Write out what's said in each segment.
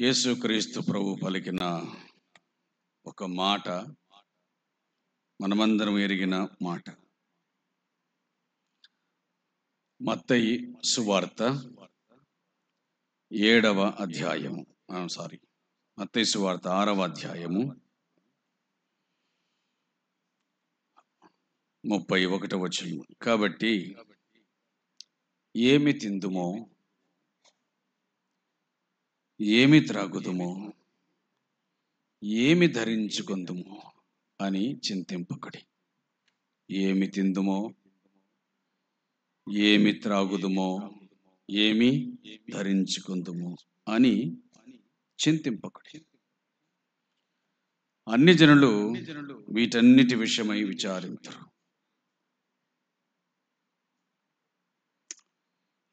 యేసుక్రీస్తు ప్రభు పలికిన ఒక మాట, మనమందరం ఎరిగిన మాట. మత్తయి సువార్త 7వ అధ్యాయము, మత్తయి సువార్త 6వ అధ్యాయము 31వ వచనం. కాబట్టి ఏమి తిందుమో, ఏమి త్రాగుదుమో, ఏమి ధరించుకుందుమో అని చింతింపకడి. ఏమి తిందుమో, ఏమి త్రాగుదుమో, ఏమి ధరించుకుందుమో అని చింతింపకడి. అన్ని జనులు వీటన్నిటి విషయమై విచారింతురు.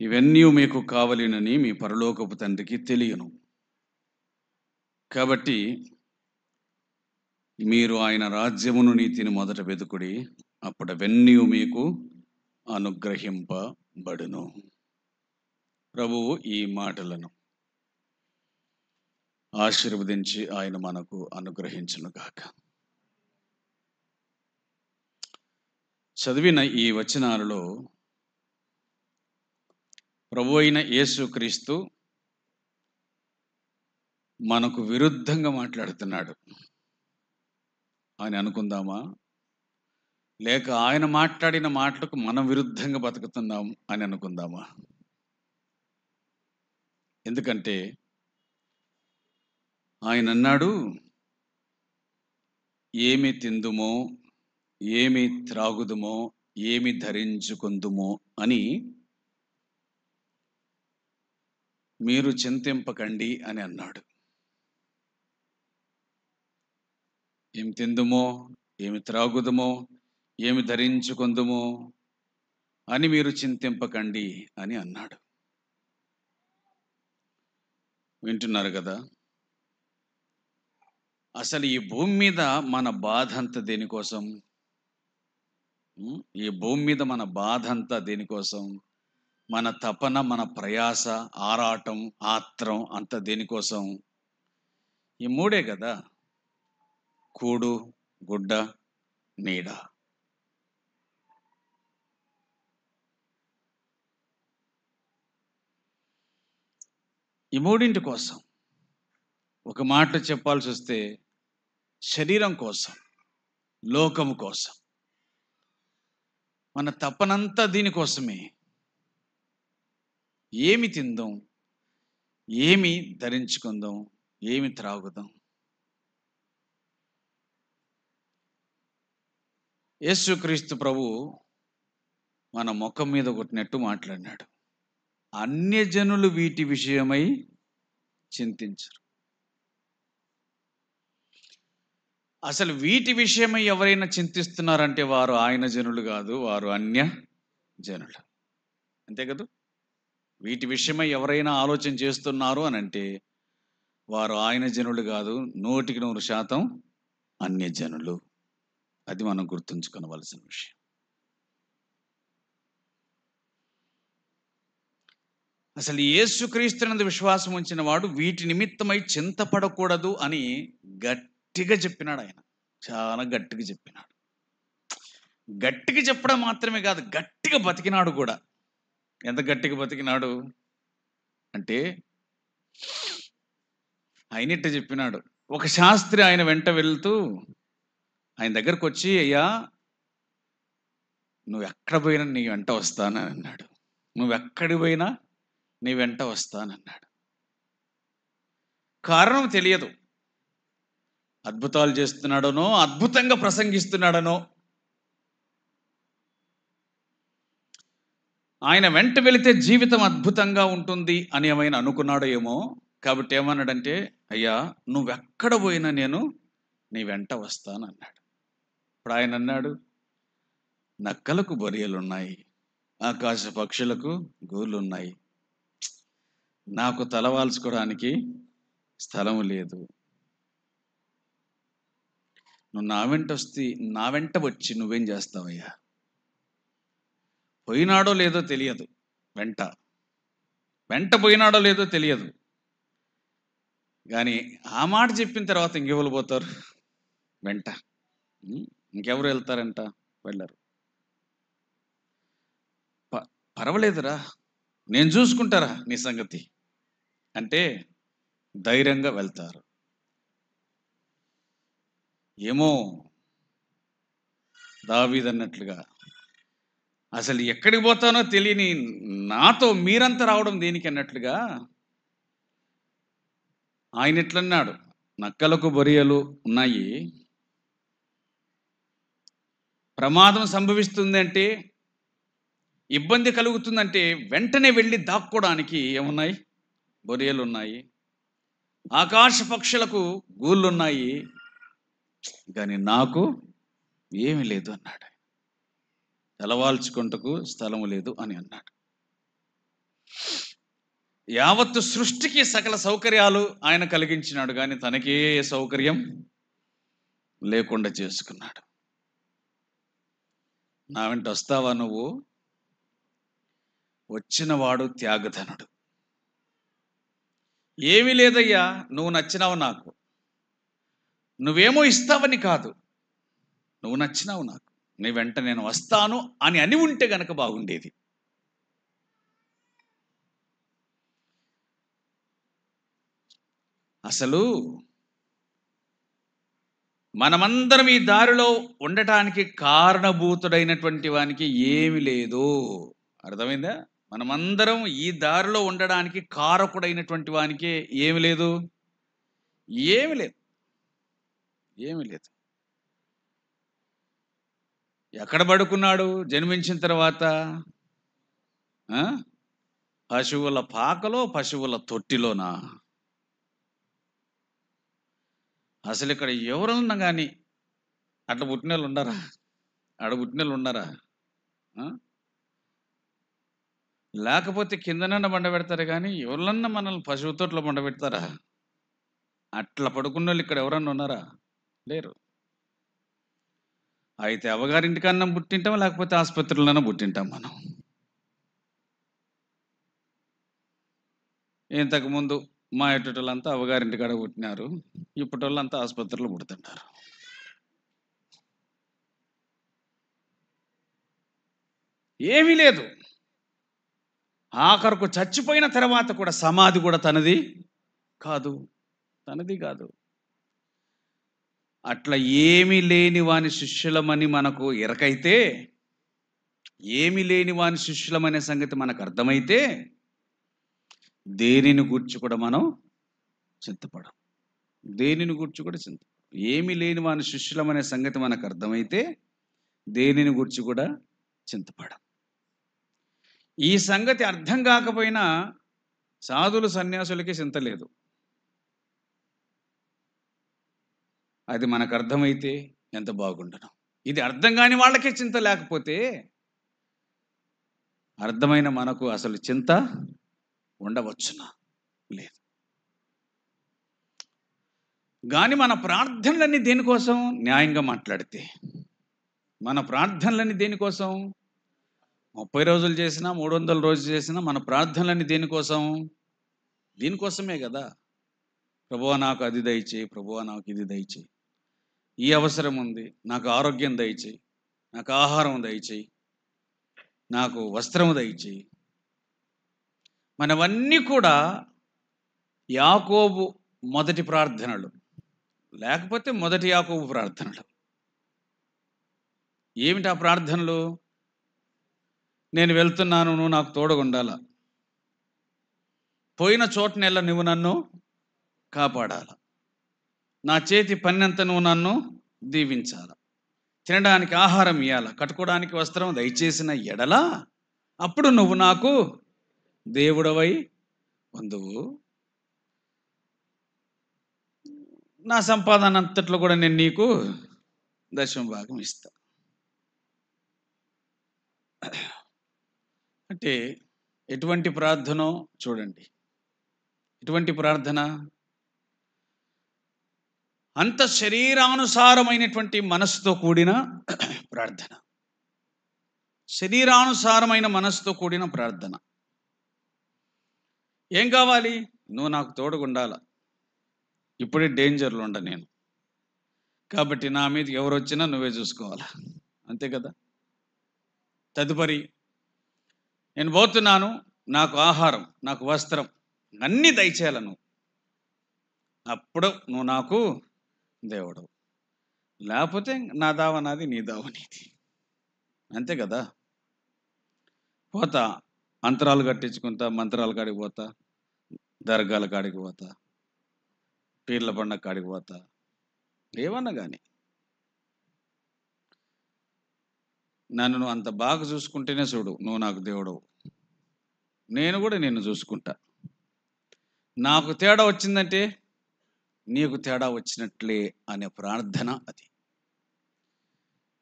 ఇవన్నీ మీకు కావలినని మీ పరలోకపు తండ్రికి తెలియను. కాబట్టి మీరు ఆయన రాజ్యమును నీతిని మొదట వెతుకుడి, అప్పుడు అవన్నీ మీకు అనుగ్రహింపబడును. ప్రభువు ఈ మాటలను ఆశీర్వదించి ఆయన మనకు అనుగ్రహించును గాక. చదివిన ఈ వచనాలలో ప్రభు అయిన యేసుక్రీస్తు మనకు విరుద్ధంగా మాట్లాడుతున్నాడు అని అనుకుందామా? లేక ఆయన మాట్లాడిన మాటలకు మనం విరుద్ధంగా బతుకుతున్నాం అని అనుకుందామా? ఎందుకంటే ఆయన అన్నాడు, ఏమి తిందుమో, ఏమి త్రాగుదుమో, ఏమి ధరించుకుందుమో అని మీరు చింతింపకండి అని అన్నాడు. ఏమి తిందుమో, ఏమి త్రాగుదుమో, ఏమి ధరించుకుందుమో అని మీరు చింతింపకండి అని అన్నాడు. వింటున్నారు కదా? అసలు ఈ భూమి మీద మన బాధ అంతా దేనికోసం? ఈ భూమి మీద మన బాధ అంతా దేనికోసం? మన తపన, మన ప్రయాస, ఆరాటం, ఆత్రం అంతా దేనికోసం? ఈ మూడే కదా: కూడు, గుడ్డ, నీడ. ఈ మూడింటి కోసం. ఒక మాట చెప్పాల్సి వస్తే శరీరం కోసం, లోకము కోసం, మన తపనంతా దీనికోసమే. ఏమి తిందాం, ఏమి ధరించుకుందాం, ఏమి త్రాగుదాం? యేసుక్రీస్తు ప్రభు మన ముఖం మీద కొట్టినట్టు మాట్లాడినాడు. అన్యజనులు వీటి విషయమై చింతించరు. అసలు వీటి విషయమై ఎవరైనా చింతిస్తున్నారంటే వారు ఆయన జనులు కాదు, వారు అన్య జనులు. అంతే కదా? వీటి విషయమై ఎవరైనా ఆలోచన చేస్తున్నారు అని అంటే వారు ఆయన జనులు కాదు, 100% అన్య జనులు. అది మనం గుర్తుంచుకోవలసిన విషయం. అసలు యేసుక్రీస్తునందు విశ్వాసం ఉంచిన వాడు వీటి నిమిత్తమై చింతపడకూడదు అని గట్టిగా చెప్పినాడు. ఆయన చాలా గట్టిగా చెప్పినాడు. గట్టిగా చెప్పడం మాత్రమే కాదు, గట్టిగా బతికినాడు కూడా. ఎంత గట్టిగా బతికినాడు అంటే ఆయన ఇట్ట చెప్పినాడు. ఒక శాస్త్రి ఆయన వెంట వెళ్తూ ఆయన దగ్గరకు వచ్చి, అయ్యా నువ్వు ఎక్కడ పోయినా నీ వెంట వస్తానని అన్నాడు. నువ్వెక్కడి పోయినా నీ వెంట వస్తానన్నాడు. కారణం తెలియదు. అద్భుతాలు చేస్తున్నాడనో, అద్భుతంగా ప్రసంగిస్తున్నాడనో, ఆయన వెంట వెళితే జీవితం అద్భుతంగా ఉంటుంది అని ఏమైనా అనుకున్నాడో ఏమో. కాబట్టి ఏమన్నాడంటే, అయ్యా నువ్వెక్కడ పోయినా నేను నీ వెంట వస్తానన్నాడు. ఇప్పుడు ఆయన అన్నాడు, నక్కలకు బొరియలున్నాయి, ఆకాశ పక్షులకు గూళ్ళున్నాయి, నాకు తలవాల్చుకోవడానికి స్థలం లేదు. నువ్వు నా వెంట వచ్చి నువ్వేం చేస్తావయ్యా? పోయినాడో లేదో తెలియదు, వెంట పోయినాడో లేదో తెలియదు, కానీ ఆ మాట చెప్పిన తర్వాత ఇంకెవరు పోతారు వెంట? ఇంకెవరు వెళ్తారంట? వెళ్ళరు. పర్వాలేదురా, నేను చూసుకుంటారా నీ సంగతి అంటే ధైర్యంగా వెళ్తారు. ఏమో దావీదన్నట్లుగా అసలు ఎక్కడికి పోతానో తెలియని నాతో మీరంతా రావడం దేనికి అన్నట్లుగా ఆయన ఎట్లన్నాడు, నక్కలకు బొరియలు ఉన్నాయి, ప్రమాదం సంభవిస్తుంది అంటే, ఇబ్బంది కలుగుతుందంటే వెంటనే వెళ్ళి దాక్కోవడానికి ఏమున్నాయి? బొరియలు ఉన్నాయి. ఆకాశ పక్షులకు గూళ్ళున్నాయి, కానీ నాకు ఏమి లేదు అన్నాడు. తలవాల్చుకుంటకు స్థలము లేదు అని అన్నాడు. యావత్తు సృష్టికి సకల సౌకర్యాలు ఆయన కలిగించినాడు, కానీ తనకే సౌకర్యం లేకుండా చేసుకున్నాడు. నా వెంట వస్తావా నువ్వు? వచ్చినవాడు త్యాగధనుడు. ఏమీ లేదయ్యా, నువ్వు నచ్చినావు నాకు, నువ్వేమో ఇస్తావని కాదు, నువ్వు నచ్చినావు నాకు, నీ వెంట నేను వస్తాను అని ఉంటే గనక బాగుండేది. అసలు మనమందరం ఈ దారిలో ఉండటానికి కారణభూతుడైనటువంటి వానికి ఏమి లేదు. అర్థమైందా? మనమందరం ఈ దారిలో ఉండడానికి కారకుడైనటువంటి వానికి ఏమి లేదు, ఏమి లేదు, ఏమి లేదు. ఎక్కడ పడుకున్నాడు జన్మించిన తర్వాత? పశువుల పాకలో, పశువుల తొట్టిలోనా? అసలు ఇక్కడ ఎవరున్నా కానీ అట్లా పుట్టినోళ్ళు ఉండరా? ఆడ పుట్టినోళ్ళు ఉండరా? లేకపోతే కిందనన్నా బండ పెడతారు, కానీ ఎవరన్నా మనల్ని పశువు తోటలో బండ పెడతారా? అట్లా పడుకున్న వాళ్ళు ఇక్కడ ఎవరన్నా ఉన్నారా? లేరు. అయితే అవ్వగారింటికన్నా పుట్టింటాం, లేకపోతే ఆసుపత్రిలోనన్నా పుట్టింటాం మనం. ఇంతకుముందు మా ఎట్టుటోళ్ళంతా అవ్వగారింటికాడ పుట్టినారు, ఇప్పటోళ్ళంతా ఆసుపత్రిలో పుడుతుంటారు. ఏమీ లేదు. ఆఖరకు చచ్చిపోయిన తర్వాత కూడా సమాధి కూడా తనది కాదు, తనది కాదు. అట్లా ఏమీ లేని వాని శిష్యులమని మనకు ఎరకైతే, ఏమీ లేని వాని శిష్యులమనే సంగతి మనకు అర్థమైతే, దేనిని గూర్చి కూడా మనం చింతపడం. దేనిని గూర్చి కూడా చింతపడం. ఏమీ లేని వాని శిష్యులమనే సంగతి మనకు అర్థమైతే దేనిని గూర్చి కూడా చింతపడం. ఈ సంగతి అర్థం కాకపోయినా సాధులు సన్యాసులకి చింత లేదు. అది మనకు అర్థమైతే ఎంత బాగుండను. ఇది అర్థం కాని వాళ్ళకే చింత లేకపోతే అర్థమైన మనకు అసలు చింత ఉండవచ్చునా? లేదు. కానీ మన ప్రార్థనలన్నీ దేనికోసం? న్యాయంగా మాట్లాడితే మన ప్రార్థనలన్నీ దేనికోసం? 30 రోజులు చేసినా, 300 రోజులు చేసినా మన ప్రార్థనలన్నీ దేనికోసం? దీనికోసమే కదా. ప్రభువా నాకు అది దయచేయి, ప్రభువా నాకు ఇది దయచేయి, ఈ అవసరం ఉంది, నాకు ఆరోగ్యం దయచేయి, నాకు ఆహారం దయచేయి, నాకు వస్త్రం దయచేయి. మనవన్నీ కూడా యాకోబు మొదటి ప్రార్థనలు, లేకపోతే మొదటి యాకోబు ప్రార్థనలు. ఏమిటి ఆ ప్రార్థనలు? నేను వెళ్తున్నాను, నువ్వు నాకు తోడుగా ఉండాల, పోయిన చోటనెల్లా నువ్వు నన్ను కాపాడాల, నా చేతి పన్నంత నువ్వు నన్ను దీవించాల, తినడానికి ఆహారం ఇవ్వాల, కట్టుకోవడానికి వస్త్రం దయచేసిన ఎడల అప్పుడు నువ్వు నాకు దేవుడవై ఉందువు, నా సంపాదన అంతట్లో కూడా నేను నీకు దశమ భాగం ఇస్తా. అంటే ఎటువంటి ప్రార్థనో చూడండి. ఎటువంటి ప్రార్థన? అంత శరీరానుసారమైనటువంటి మనసుతో కూడిన ప్రార్థన. శరీరానుసారమైన మనసుతో కూడిన ప్రార్థన. ఏం కావాలి? నువ్వు నాకు తోడుగుండాల, ఇప్పుడే డేంజర్లో ఉండ నేను, కాబట్టి నా మీద ఎవరు వచ్చినా నువ్వే చూసుకోవాలా, అంతే కదా. తదుపరి నేను పోతున్నాను, నాకు ఆహారం, నాకు వస్త్రం అన్నీ దయచేయాల నువ్వు, అప్పుడు నువ్వు నాకు దేవుడు. లేకపోతే నా దావ నాది, నీ దావ నీది, అంతే కదా. పోతా, అంతరాలు కట్టించుకుంటా, మంత్రాల కాడికి పోతా, దర్గాల కాడికి పోతా, పీర్ల పండగ కాడికి పోతా, ఏమన్నా కానీ నన్ను నువ్వు అంత బాగా చూసుకుంటేనే చూడు నువ్వు నాకు దేవుడు, నేను కూడా నిన్ను చూసుకుంటా. నాకు తేడా వచ్చిందంటే నీకు తేడా వచ్చినట్లే అనే ప్రార్థన అది.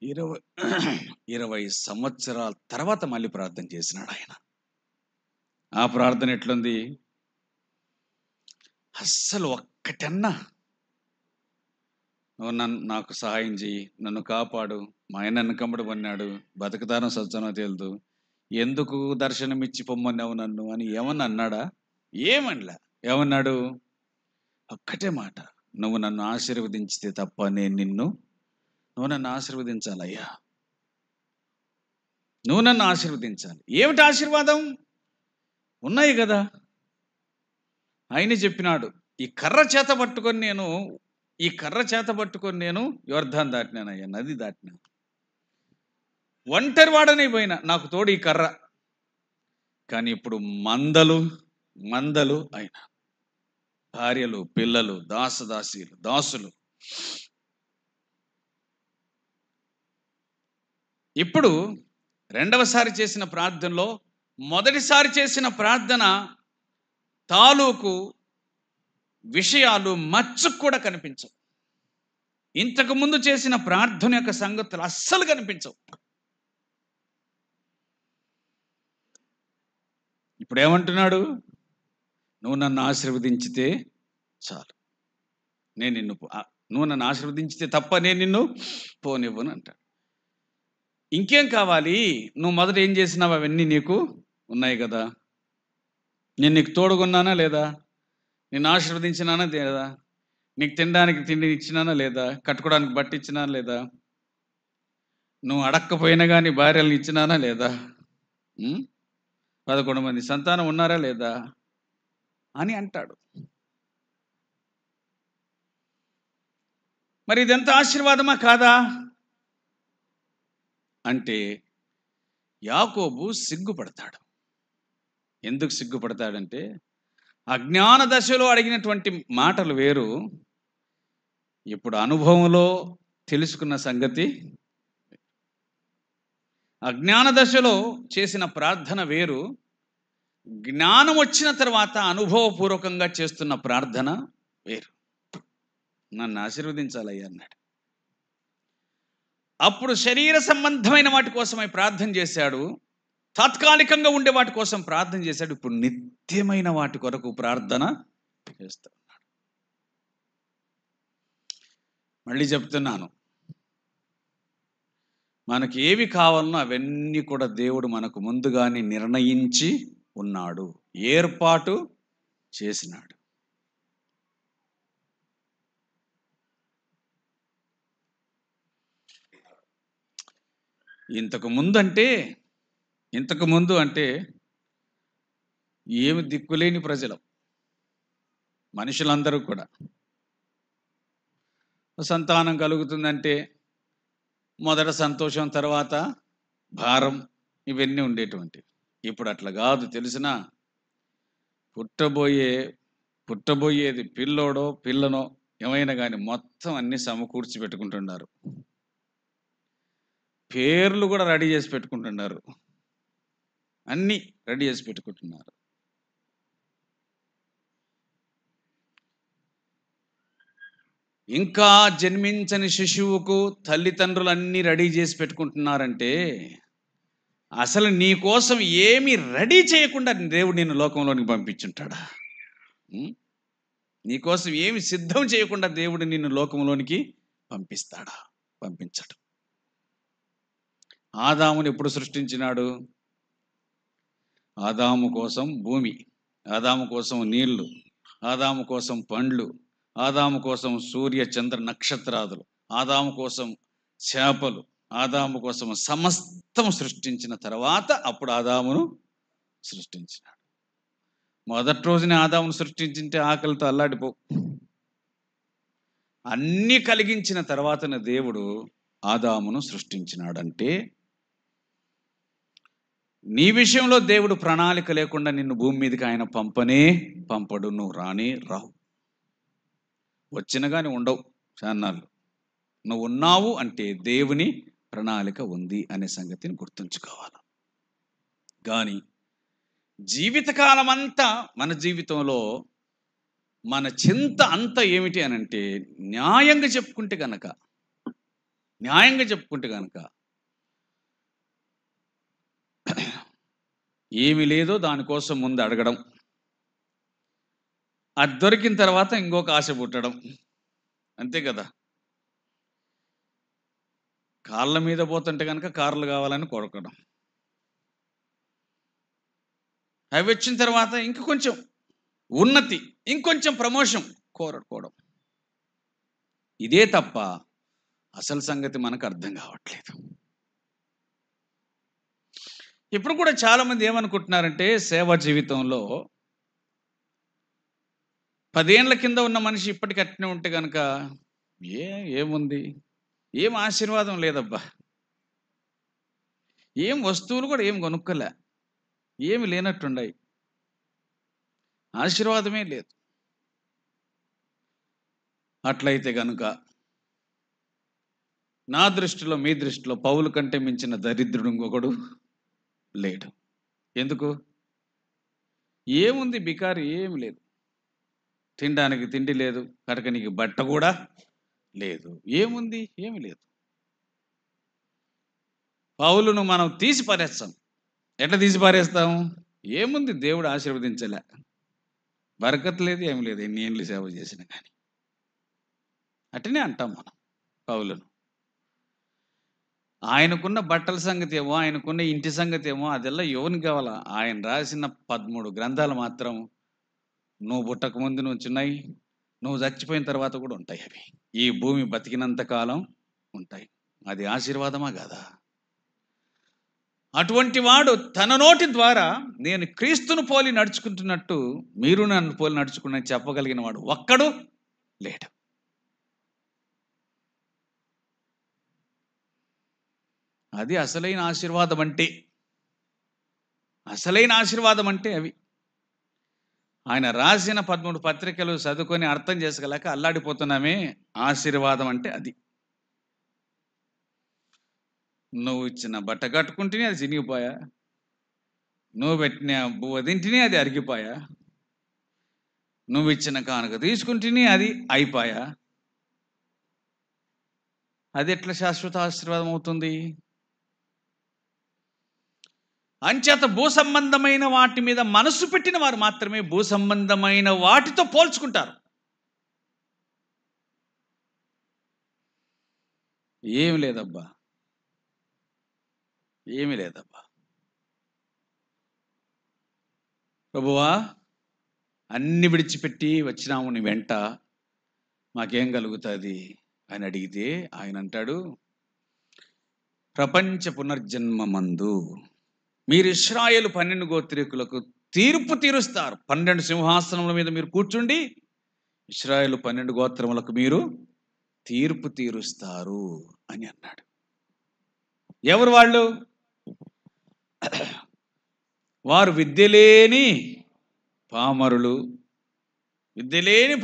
20 సంవత్సరాల తర్వాత మళ్ళీ ప్రార్థన చేసినాడు ఆయన. ఆ ప్రార్థన ఎట్లుంది? అస్సలు ఒక్కటన్నా నువ్వు నాకు సహాయం చెయ్యి, నన్ను కాపాడు, మా ఆయన నన్ను కమ్మడి పన్నాడు, బతుకుతాను సజ్జనో తేలుదు, ఎందుకు దర్శనమిచ్చి పొమ్మన్నావు నన్ను అని ఏమన్నా అన్నాడా? ఏమనలా. ఏమన్నాడు? ఒక్కటే మాట, నువ్వు నన్ను ఆశీర్వదించితే తప్ప నేను నిన్ను, నువ్వు నన్ను ఆశీర్వదించాలయ్యా, నువ్వు నన్ను ఆశీర్వదించాలి. ఏమిటి ఆశీర్వాదం? ఉన్నాయి కదా. ఆయన చెప్పినాడు, ఈ కర్ర చేత పట్టుకొని నేను యోర్దాను దాటినానయ్యా, నది దాటినాను, ఒంటరి వాడని పోయినా, నాకు తోడు ఈ కర్ర. కానీ ఇప్పుడు మందలు అయినా, భార్యలు, పిల్లలు, దాసదాసీలు, దాసులు. ఇప్పుడు రెండవసారి చేసిన ప్రార్థనలో మొదటిసారి చేసిన ప్రార్థన తాలూకు విషయాలు మచ్చుకు కూడా కనిపించవు. ఇంతకు ముందు చేసిన ప్రార్థన యొక్క సంగతులు అస్సలు కనిపించవు. ఇప్పుడు ఏమంటున్నాడు? నువ్వు నన్ను ఆశీర్వదించితే చాలు, నువ్వు నన్ను ఆశీర్వదించితే తప్ప నేను నిన్ను పోనివ్వను అంటాడు. ఇంకేం కావాలి? నువ్వు మొదట ఏం చేసినావు అవన్నీ నీకు ఉన్నాయి కదా. నేను నీకు తోడుగున్నానా లేదా? నిన్ను ఆశీర్వదించినానా లేదా? నీకు తినడానికి తిండి ఇచ్చినానా లేదా? కట్టుకోవడానికి బట్ట ఇచ్చినానా లేదా? నువ్వు అడక్కపోయినా కానీ భార్యలను ఇచ్చినానా లేదా? 11 మంది సంతానం ఉన్నారా లేదా అని అంటాడు. మరి ఇదెంత ఆశీర్వాదమా కాదా అంటే యాకోబు సిగ్గుపడతాడు. ఎందుకు సిగ్గుపడతాడంటే, అజ్ఞాన దశలో అడిగినటువంటి మాటలు వేరు, ఇప్పుడు అనుభవంలో తెలుసుకున్న సంగతి. అజ్ఞాన దశలో చేసిన ప్రార్థన వేరు, జ్ఞానం వచ్చిన తర్వాత అనుభవపూర్వకంగా చేస్తున్న ప్రార్థన వేరు. నన్ను ఆశీర్వదించాలయ్యా అన్నాడు. అప్పుడు శరీర సంబంధమైన వాటి కోసమై ప్రార్థన చేశాడు, తాత్కాలికంగా ఉండే వాటి కోసం ప్రార్థన చేశాడు. ఇప్పుడు నిత్యమైన వాటి కొరకు ప్రార్థన చేస్తూ ఉన్నాడు. మళ్ళీ చెప్తున్నాను, మనకి ఏవి కావాలనో అవన్నీ కూడా దేవుడు మనకు ముందుగానే నిర్ణయించి ఉన్నాడు, ఏర్పాటు చేసినాడు. ఇంతకు ముందు అంటే ఏమి దిక్కులేని ప్రజలు, మనుషులందరూ కూడా సంతానం కలుగుతుందంటే మొదట సంతోషం, తర్వాత భారం, ఇవన్నీ ఉండేటువంటి. ఇప్పుడు అట్లా కాదు. తెలిసినా పుట్టబోయేది పిల్లోడో పిల్లనో ఏమైనా కానీ మొత్తం అన్ని సమకూర్చి పెట్టుకుంటున్నారు. పేర్లు కూడా రెడీ చేసి పెట్టుకుంటున్నారు, అన్నీ రెడీ చేసి పెట్టుకుంటున్నారు. ఇంకా జన్మించని శిశువుకు తల్లిదండ్రులు అన్నీ రెడీ చేసి పెట్టుకుంటున్నారంటే, అసలు నీ కోసం ఏమి రెడీ చేయకుండా దేవుడు నిన్ను లోకంలోనికి పంపించుంటాడా? నీకోసం ఏమి సిద్ధం చేయకుండా దేవుడు నిన్ను లోకంలోనికి పంపిస్తాడా? పంపించడు. ఆదాముని ఎప్పుడు సృష్టించినాడు? ఆదాము కోసం భూమి, ఆదాము కోసం నీళ్లు, ఆదాము కోసం పండ్లు, ఆదాము కోసం సూర్య చంద్ర నక్షత్రాదులు, ఆదాము కోసం చేపలు, ఆదాము కోసం సమస్తం సృష్టించిన తర్వాత అప్పుడు ఆదామును సృష్టించినాడు. మొదటి రోజునే ఆదామును సృష్టించింటే ఆకలితో అల్లాడిపో. అన్నీ కలిగించిన తర్వాతనే దేవుడు ఆదామును సృష్టించినాడంటే, నీ విషయంలో దేవుడు ప్రణాళిక లేకుండా నిన్ను భూమి మీదకి ఆయన పంపడు. నువ్వు రావు, వచ్చిన కానీ ఉండవు చాన్నాళ్ళు. నువ్వు ఉన్నావు అంటే దేవుని ప్రణాళిక ఉంది అనే సంగతిని గుర్తుంచుకోవాలి. కానీ జీవితకాలం అంతా మన జీవితంలో మన చింత అంతా ఏమిటి అని అంటే, న్యాయంగా చెప్పుకుంటే గనక ఏమి లేదో దానికోసం ముందు అడగడం, అది దొరికిన తర్వాత ఇంకొక ఆశ పుట్టడం, అంతే కదా. కాళ్ళ మీద పోతుంటే కనుక కార్లు కావాలని కొరకడం, అవి వచ్చిన తర్వాత ఇంక కొంచెం ఉన్నతి, ఇంకొంచెం ప్రమోషన్ కోరుకోవడం. ఇదే తప్ప అసలు సంగతి మనకు అర్థం కావట్లేదు. ఇప్పుడు కూడా చాలామంది ఏమనుకుంటున్నారంటే, సేవా జీవితంలో 10 ఏళ్ల కింద ఉన్న మనిషి ఇప్పటికి అట్నే ఉంటే కనుక ఏముంది, ఏం ఆశీర్వాదం లేదబ్బా, ఏం వస్తువులు కూడా ఏం కొనుక్కోలే, ఏమి లేనట్టున్నాయి, ఆశీర్వాదమే లేదు. అట్లయితే కనుక నా దృష్టిలో, మీ దృష్టిలో పౌలు కంటే మించిన దరిద్రుడు ఇంకొకడు లేడు. ఎందుకు? ఏముంది, బికారి ఏమి లేదు, తినడానికి తిండి లేదు, కడకనికి బట్ట కూడా లేదు, ఏముంది, ఏమి లేదు. పౌలును మనం తీసి పారేస్తాం. ఎట్లా తీసి పారేస్తాం? ఏముంది, దేవుడు ఆశీర్వదించలే, బరకత్ లేదు, ఏమి లేదు, ఎన్ని ఏళ్ళు సేవ చేసినా కానీ. అట్టనే అంటాం మనం పౌలును. ఆయనకున్న బట్టల సంగతి ఏమో, ఆయనకున్న ఇంటి సంగతి ఏమో, అదెల్లా ఎవరికి కావాలా? ఆయన రాసిన 13 గ్రంథాలు మాత్రం నువ్వు పుట్టక ముందు నుంచి ఉన్నాయి, నువ్వు చచ్చిపోయిన తర్వాత కూడా ఉంటాయి. అవి ఈ భూమి బతికినంత కాలం ఉంటాయి. అది ఆశీర్వాదమా కాదా? అటువంటి వాడు తన నోటి ద్వారా నేను క్రీస్తును పోలి నడుచుకుంటున్నట్టు మీరు నన్ను పోలి నడుచుకున్న చెప్పగలిగిన వాడు ఒక్కడు లేడు. అది అసలైన ఆశీర్వాదం అంటే. అవి ఆయన రాసిన 13 పత్రికలు చదువుకొని అర్థం చేసుకోలేక అల్లాడిపోతున్నామే. ఆశీర్వాదం అంటే అది. నువ్వు ఇచ్చిన బట్ట కట్టుకుంటేనే అది చినిగిపోయా, నువ్వు పెట్టిన బువ్వ తింటేనే అది అరిగిపోయా, నువ్వు ఇచ్చిన కానుక తీసుకుంటేనే అది అయిపోయా. అది ఎట్లా శాశ్వత ఆశీర్వాదం అవుతుంది? అంచేత భూ సంబంధమైన వాటి మీద మనసు పెట్టిన వారు మాత్రమే భూ సంబంధమైన వాటితో పోల్చుకుంటారు. ఏమి లేదబ్బా, ప్రభువా అన్ని విడిచిపెట్టి వచ్చినాము నీ వెంట, మాకేం కలుగుతుంది అని అడిగితే ఆయన అంటాడు, ప్రపంచ పునర్జన్మ మందు మీరు ఇశ్రాయేలు 12 గోత్రీకులకు తీర్పు తీరుస్తారు. 12 సింహాసనముల మీద మీరు కూర్చుండి ఇశ్రాయేలు 12 గోత్రములకు మీరు తీర్పు తీరుస్తారు అని అన్నాడు. ఎవరు వాళ్ళు? వారు విద్యలేని పామరులు. విద్యలేని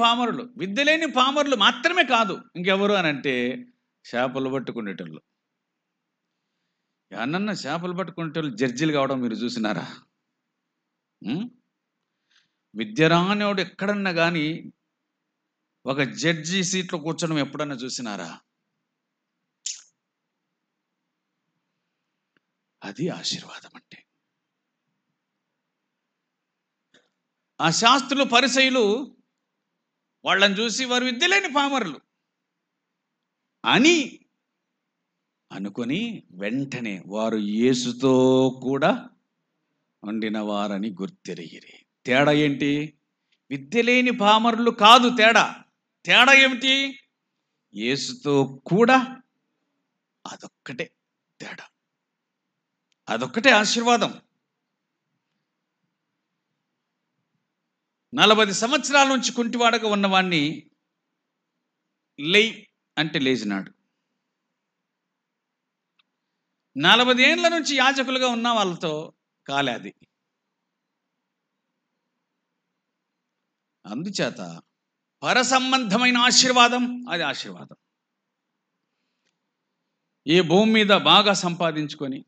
పామరులు మాత్రమే కాదు, ఇంకెవరు అని అంటే చేపలు పట్టుకునేటోళ్ళు. అన్న చేపలు పట్టుకునేటోళ్ళు జడ్జిలు కావడం మీరు చూసినారా? విద్య రానివాడు ఎక్కడన్నా కానీ ఒక జడ్జి సీట్లో కూర్చోడం ఎప్పుడన్నా చూసినారా? అది ఆశీర్వాదం అంటే. ఆ శాస్త్రులు పరిసయ్యులు వాళ్ళని చూసి వారు విద్యలేని పామరులు అని అనుకొని వెంటనే వారు యేసుతో కూడా వండిన వారని గుర్తెరిగిరి. తేడా ఏంటి? విద్యలేని పామరులు కాదు తేడా, తేడా ఏమిటి? యేసుతో కూడా అదొక్కటే తేడా, అదొక్కటే ఆశీర్వాదం. 40 సంవత్సరాల నుంచి కుంటివాడగా ఉన్నవాణ్ణి లేయ్ అంటే లేచినాడు. 40 ఏండ్ల నుంచి యాజకులుగా ఉన్న వాళ్ళతో కాలేదు. అందుచేత పరసంబంధమైన ఆశీర్వాదం అది ఆశీర్వాదం. ఈ భూమి మీద బాగా సంపాదించుకొని,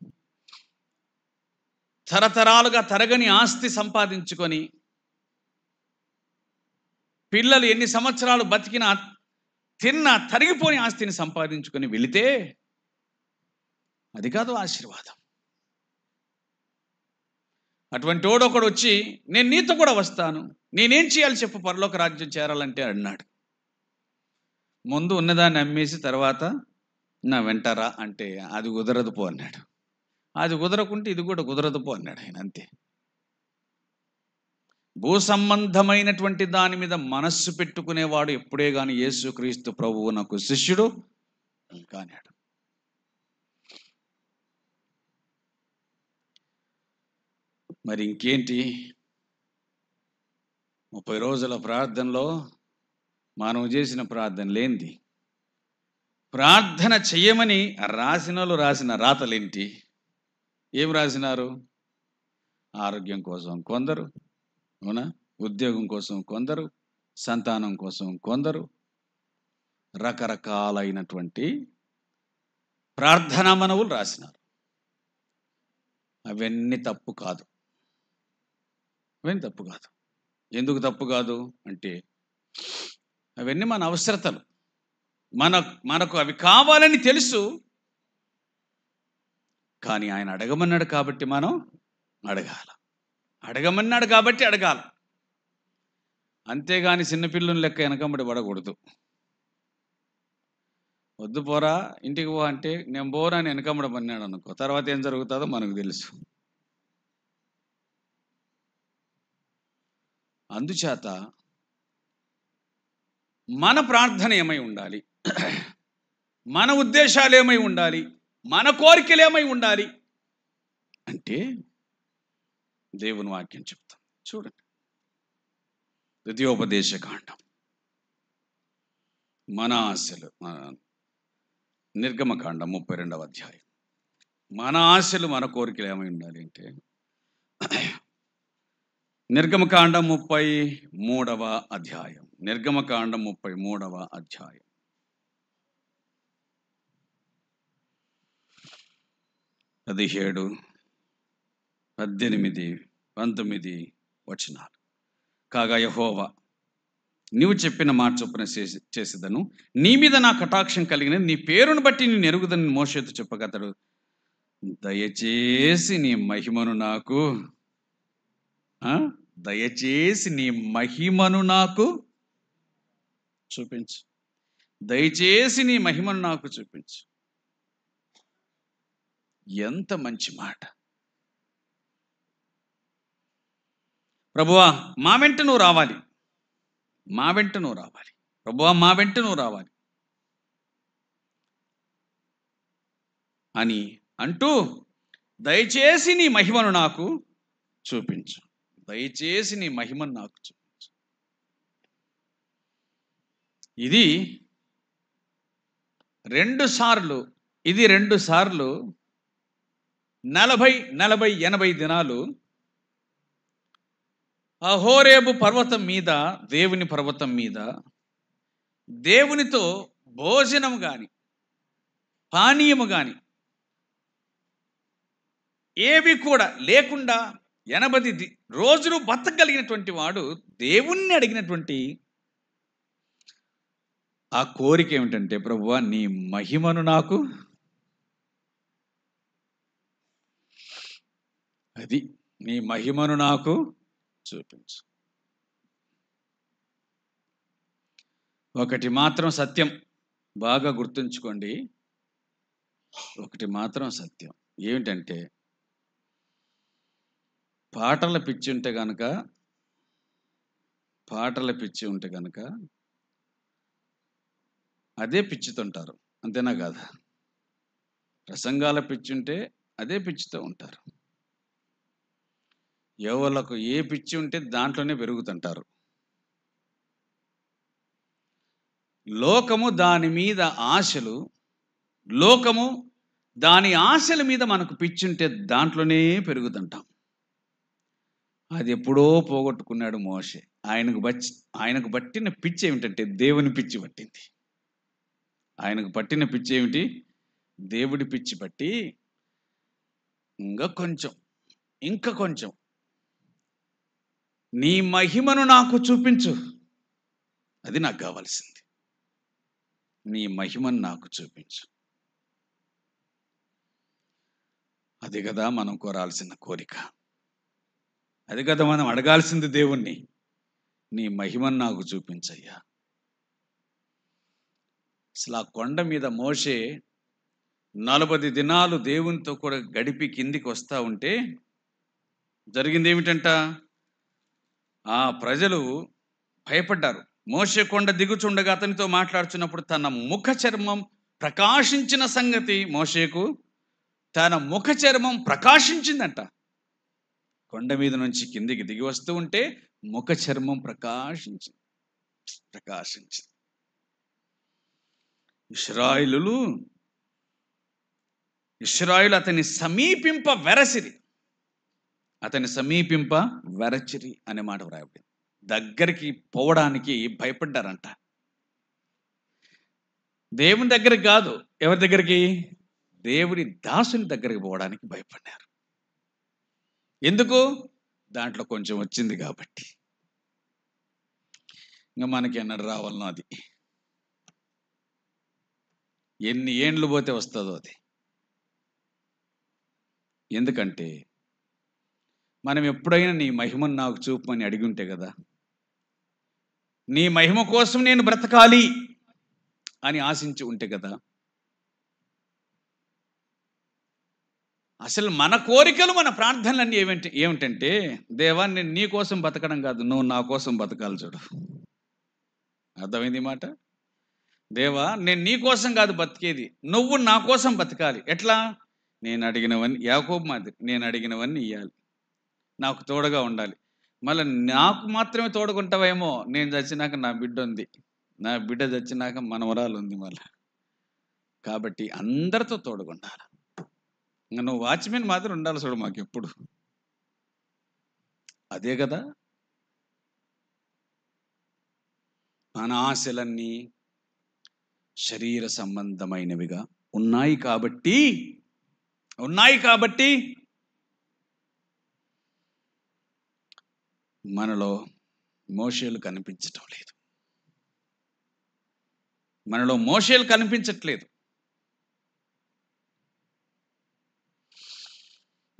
తరతరాలుగా తరగని ఆస్తి సంపాదించుకొని, పిల్లలు ఎన్ని సంవత్సరాలు బతికినా తిన్నా తరిగిపోని ఆస్తిని సంపాదించుకొని వెళితే అది కాదు ఆశీర్వాదం. అటువంటి వాడొకడు వచ్చి నేను నీతో కూడా వస్తాను, నేనేం చేయాలి చెప్పు పరలోక రాజ్యం చేరాలంటే అన్నాడు. ముందు ఉన్నదాన్ని అమ్మేసి తర్వాత నా వెంటారా అంటే అది కుదరదు పో అన్నాడు. అది కుదరకుంటే ఇది కూడా కుదరదు పో అన్నాడు ఆయన. అంతే. భూ సంబంధమైనటువంటి దాని మీద మనస్సు పెట్టుకునేవాడు ఎప్పుడే కానీ యేసుక్రీస్తు ప్రభువు నాకు శిష్యుడు కానాడు. మరి ఇంకేంటి? 30 రోజుల ప్రార్థనలో మనం చేసిన ప్రార్థన లేనిది, ప్రార్థన చెయ్యమని రాసిన వాళ్ళు రాసిన రాతలేంటి? ఏం రాసినారు? ఆరోగ్యం కోసం కొందరు, అవునా, ఉద్యోగం కోసం కొందరు, సంతానం కోసం కొందరు, రకరకాలైనటువంటి ప్రార్థనా మనవులు రాసినారు. అవన్నీ తప్పు కాదు, అవన్నీ తప్పు కాదు. ఎందుకు తప్పు కాదు అంటే అవన్నీ మన అవసరతలు, మనకు అవి కావాలని తెలుసు. కానీ ఆయన అడగమన్నాడు కాబట్టి మనం అడగాల, అడగమన్నాడు కాబట్టి అడగాల. అంతేగాని చిన్నపిల్లల లెక్క వెనకమ్మడి పడకూడదు. వద్దు పోరా ఇంటికి పో అంటే నేను పోరా అని వెనకమ్మడమన్నాడు అనుకో, తర్వాత ఏం జరుగుతుందో మనకు తెలుసు. అందుచేత మన ప్రార్థన ఏమై ఉండాలి, మన ఉద్దేశాలు ఏమై ఉండాలి, మన కోరికలు ఏమై ఉండాలి అంటే దేవుని వాక్యం చెప్తాం. చూడండి, ద్వితీయోపదేశ కాండం, మన ఆశలు, నిర్గమకాండం 32వ అధ్యాయం. మన ఆశలు మన కోరికలు ఏమై ఉండాలి అంటే నిర్గమకాండం 33వ అధ్యాయం. నిర్గమకాండం 33వ అధ్యాయం 17, 18, 19 వచనాలు. కాగా యెహోవా నీవు చెప్పిన మాట చొప్పున చేసేదను, నీ మీద నా కటాక్షం కలిగిన నీ పేరును బట్టి నేను ఎరుగుదని మోషేతో చెప్పగతడు. దయచేసి నీ మహిమను నాకు దయచేసి నీ మహిమను నాకు చూపించు, దయచేసి నీ మహిమను నాకు చూపించు. ఎంత మంచి మాట! ప్రభువా మా వెంట నువ్వు రావాలి, మా వెంట నువ్వు రావాలి, ప్రభువా మా వెంట నువ్వు రావాలి అని అంటూ దయచేసి నీ మహిమను నాకు చూపించు, దయచేసి నీ మహిమను నాకు చూపించు. ఇది 2 సార్లు, ఇది 2 సార్లు 40, 80 దినాలు ఆ హోరేబు పర్వతం మీద, దేవుని పర్వతం మీద దేవునితో భోజనము కానీ పానీయము కానీ ఏవి కూడా లేకుండా 80 రోజులు బతకగలిగినటువంటి వాడు దేవుణ్ణి అడిగినటువంటి ఆ కోరిక ఏమిటంటే, ప్రభువా నీ మహిమను నాకు, అది నీ మహిమను నాకు చూపించు. ఒకటి మాత్రం సత్యం, బాగా గుర్తుంచుకోండి. ఒకటి మాత్రం సత్యం ఏమిటంటే, పాటల పిచ్చి ఉంటే కనుక అదే పిచ్చితుంటారు. అంతేనా కాదా? ప్రసంగాల పిచ్చి ఉంటే అదే పిచ్చితో ఉంటారు. ఎవళ్ళకు ఏ పిచ్చి ఉంటే దాంట్లోనే పెరుగుతుంటారు. లోకము దాని మీద ఆశలు, లోకము దాని ఆశల మీద మనకు పిచ్చి ఉంటే దాంట్లోనే పెరుగుతుంటాం. అది ఎప్పుడో పోగొట్టుకున్నాడు మోషే. ఆయనకు పట్టిన పిచ్చి ఏమిటంటే దేవుని పిచ్చి పట్టింది. ఆయనకు పట్టిన పిచ్చి ఏమిటి? దేవుడి పిచ్చి పట్టి ఇంకా కొంచెం నీ మహిమను నాకు చూపించు. అది నాకు కావాల్సింది. నీ మహిమను నాకు చూపించు. అది కదా మనం కోరాల్సిన కోరిక. అది కదా మనం అడగాల్సింది దేవుణ్ణి. నీ మహిమను నాకు చూపించయ్యా. అసలు ఆ కొండ మీద మోషే 40 దినాలు దేవునితో కూడా గడిపి కిందికి వస్తూ ఉంటే జరిగింది ఏమిటంట? ఆ ప్రజలు భయపడ్డారు. మోషే కొండ దిగుచుండగా అతనితో మాట్లాడుచున్నప్పుడు తన ముఖ చర్మం ప్రకాశించిన సంగతి మోషేకు, తన ముఖ చర్మం ప్రకాశించిందంట. కొండ మీద నుంచి కిందికి దిగి వస్తూ ఉంటే ముఖ చర్మం ప్రకాశించింది. ఇశ్రాయేలు అతని సమీపింప వెరచిరి అనే మాట వ్రాయబడింది. దగ్గరికి పోవడానికి భయపడ్డారంట. దేవుని దగ్గరికి కాదు, ఎవరి దగ్గరికి? దేవుని దాసుని దగ్గరికి పోవడానికి భయపడ్డారు. ఎందుకు? దాంట్లో కొంచెం వచ్చింది కాబట్టి. ఇంకా మనకి ఎన్నడు రావాలనో అది. ఎన్ని ఏండ్లు పోతే వస్తుందో అది. ఎందుకంటే మనం ఎప్పుడైనా నీ మహిమను నాకు చూపమని అడిగి ఉంటే కదా, నీ మహిమ కోసం నేను బ్రతకాలి అని ఆశించి ఉంటే కదా. అసలు మన కోరికలు, మన ప్రార్థనలన్నీ ఏమిటంటే దేవా, నేను నీ కోసం బతకడం కాదు, నువ్వు నా కోసం బతకాలి. చూడు, అర్థమైంది మాట? దేవా, నేను నీ కోసం కాదు బతికేది, నువ్వు నా కోసం బతకాలి. ఎట్లా? నేను అడిగినవన్నీ, యాకోబు మాదిరి, నేను అడిగినవన్నీ ఇవ్వాలి, నాకు తోడుగా ఉండాలి. మళ్ళీ నాకు మాత్రమే తోడుకుంటావేమో, నేను చచ్చినాక నా బిడ్డ ఉంది, నా బిడ్డ చచ్చినాక మనవరాలు ఉంది మళ్ళీ. కాబట్టి అందరితో తోడుకుండాలి. ఇంకా నువ్వు వాచ్మెన్ మాత్రం ఉండాలి చూడు మాకు ఎప్పుడు. అదే కదా మన ఆశలన్నీ శరీర సంబంధమైనవిగా ఉన్నాయి కాబట్టి మనలో మోషేలు కనిపించట్లేదు.